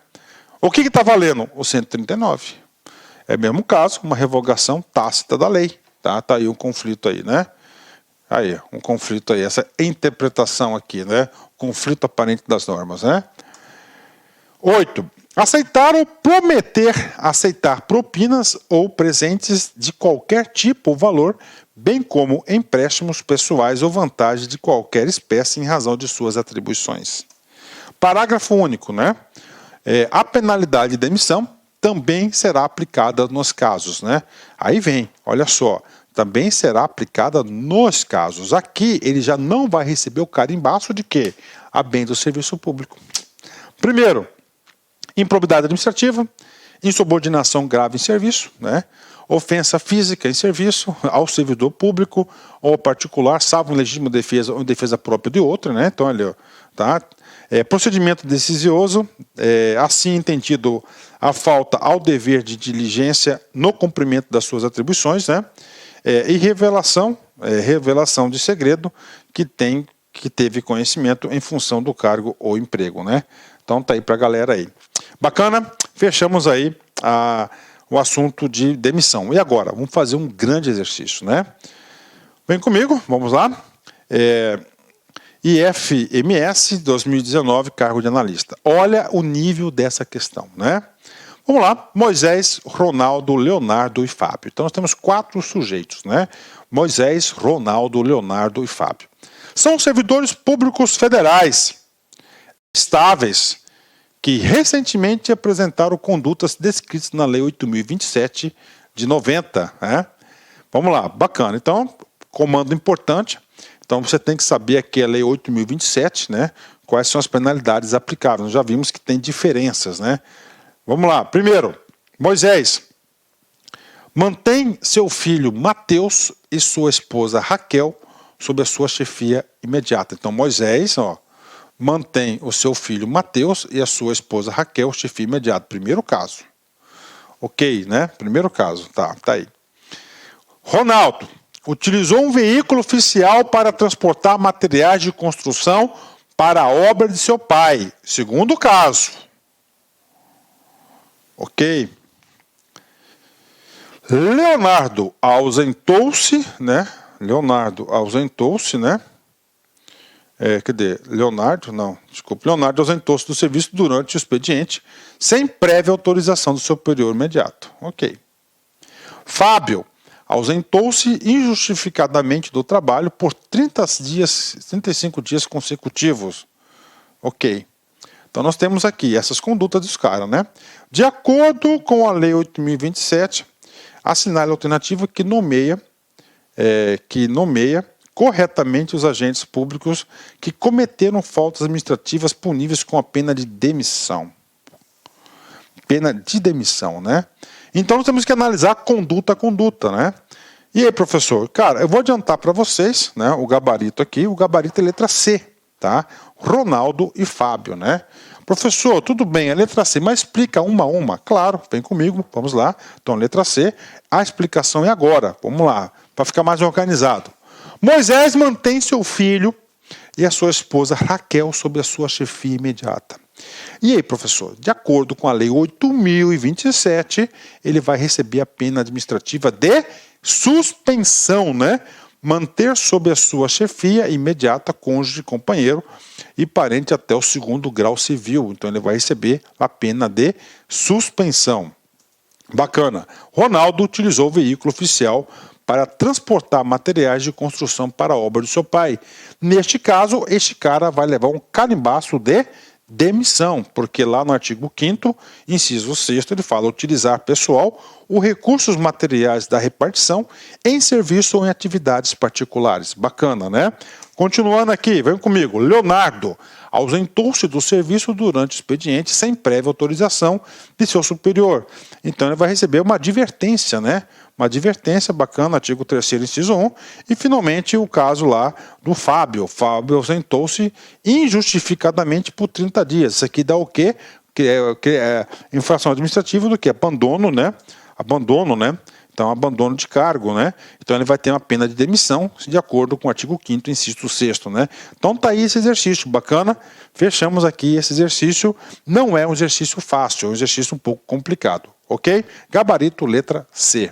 O que está valendo? O 139. É o mesmo caso, uma revogação tácita da lei. Tá aí um conflito aí, né? Aí, um conflito aí, essa interpretação aqui, né? Conflito aparente das normas, né? 8. Aceitar ou prometer aceitar propinas ou presentes de qualquer tipo ou valor, bem como empréstimos pessoais ou vantagens de qualquer espécie em razão de suas atribuições. Parágrafo único, né? A penalidade de demissão também será aplicada nos casos, né? Aí vem, olha só, também será aplicada nos casos. Aqui ele já não vai receber o carimbaço de quê? A bem do serviço público. Primeiro, improbidade administrativa, insubordinação grave em serviço, né? Ofensa física em serviço ao servidor público ou particular, salvo em legítima defesa ou em defesa própria de outro, né? Então, olha, tá? Procedimento decisioso, assim entendido a falta ao dever de diligência no cumprimento das suas atribuições, né? E revelação de segredo que tem que teve conhecimento em função do cargo ou emprego, né? Então tá aí pra galera aí. Bacana? Fechamos aí o assunto de demissão. E agora? Vamos fazer um grande exercício, né? Vem comigo, vamos lá. IFMS 2019, cargo de analista. Olha o nível dessa questão, né? Vamos lá, Moisés, Ronaldo, Leonardo e Fábio. Então nós temos 4 sujeitos, né? Moisés, Ronaldo, Leonardo e Fábio. São servidores públicos federais estáveis que recentemente apresentaram condutas descritas na Lei 8.027 de 90, né? Vamos lá, bacana. Então, comando importante. Então você tem que saber aqui a Lei 8.027, né? Quais são as penalidades aplicáveis. Nós já vimos que tem diferenças, né? Vamos lá. Primeiro, Moisés mantém seu filho Mateus e sua esposa Raquel sob a sua chefia imediata. Então Moisés, mantém o seu filho Mateus e a sua esposa Raquel chefia imediata. Primeiro caso. Ok, né? Primeiro caso. Tá aí. Ronaldo utilizou um veículo oficial para transportar materiais de construção para a obra de seu pai. Segundo caso. Ok. Leonardo ausentou-se, né? Leonardo ausentou-se do serviço durante o expediente, sem prévia autorização do superior imediato. Ok. Fábio ausentou-se injustificadamente do trabalho por 35 dias consecutivos. Ok. Então nós temos aqui essas condutas dos caras, né? De acordo com a Lei 8.027, assinale a alternativa que nomeia corretamente os agentes públicos que cometeram faltas administrativas puníveis com a pena de demissão. Pena de demissão, né? Então nós temos que analisar conduta a conduta, né? E aí, professor? Cara, eu vou adiantar para vocês, né? O gabarito aqui, o gabarito é letra C, tá? Ronaldo e Fábio, né? Professor, tudo bem, é letra C, mas explica uma a uma. Claro, vem comigo, vamos lá. Então, letra C, a explicação é agora. Vamos lá, para ficar mais organizado. Moisés mantém seu filho e a sua esposa Raquel sob a sua chefia imediata. E aí, professor, de acordo com a Lei 8.027, ele vai receber a pena administrativa de suspensão, né? Manter sob a sua chefia imediata cônjuge, companheiro e parente até o 2º grau civil. Então ele vai receber a pena de suspensão. Bacana. Ronaldo utilizou o veículo oficial para transportar materiais de construção para a obra do seu pai. Neste caso, este cara vai levar um carimbaço de demissão, porque lá no artigo 5º, inciso 6º, ele fala utilizar pessoal os recursos materiais da repartição em serviço ou em atividades particulares. Bacana, né? Continuando aqui, vem comigo. Leonardo ausentou-se do serviço durante o expediente sem prévia autorização de seu superior. Então ele vai receber uma advertência, né? Uma advertência bacana, artigo 3º, inciso 1. E finalmente o caso lá do Fábio. Fábio ausentou-se injustificadamente por 30 dias. Isso aqui dá o quê? Que é infração administrativa do que? Abandono, né? Abandono, né? Então, abandono de cargo, né? Então, ele vai ter uma pena de demissão, de acordo com o artigo 5º, inciso 6º, né? Então, tá aí esse exercício, bacana. Fechamos aqui esse exercício. Não é um exercício fácil, é um exercício um pouco complicado, ok? Gabarito, letra C.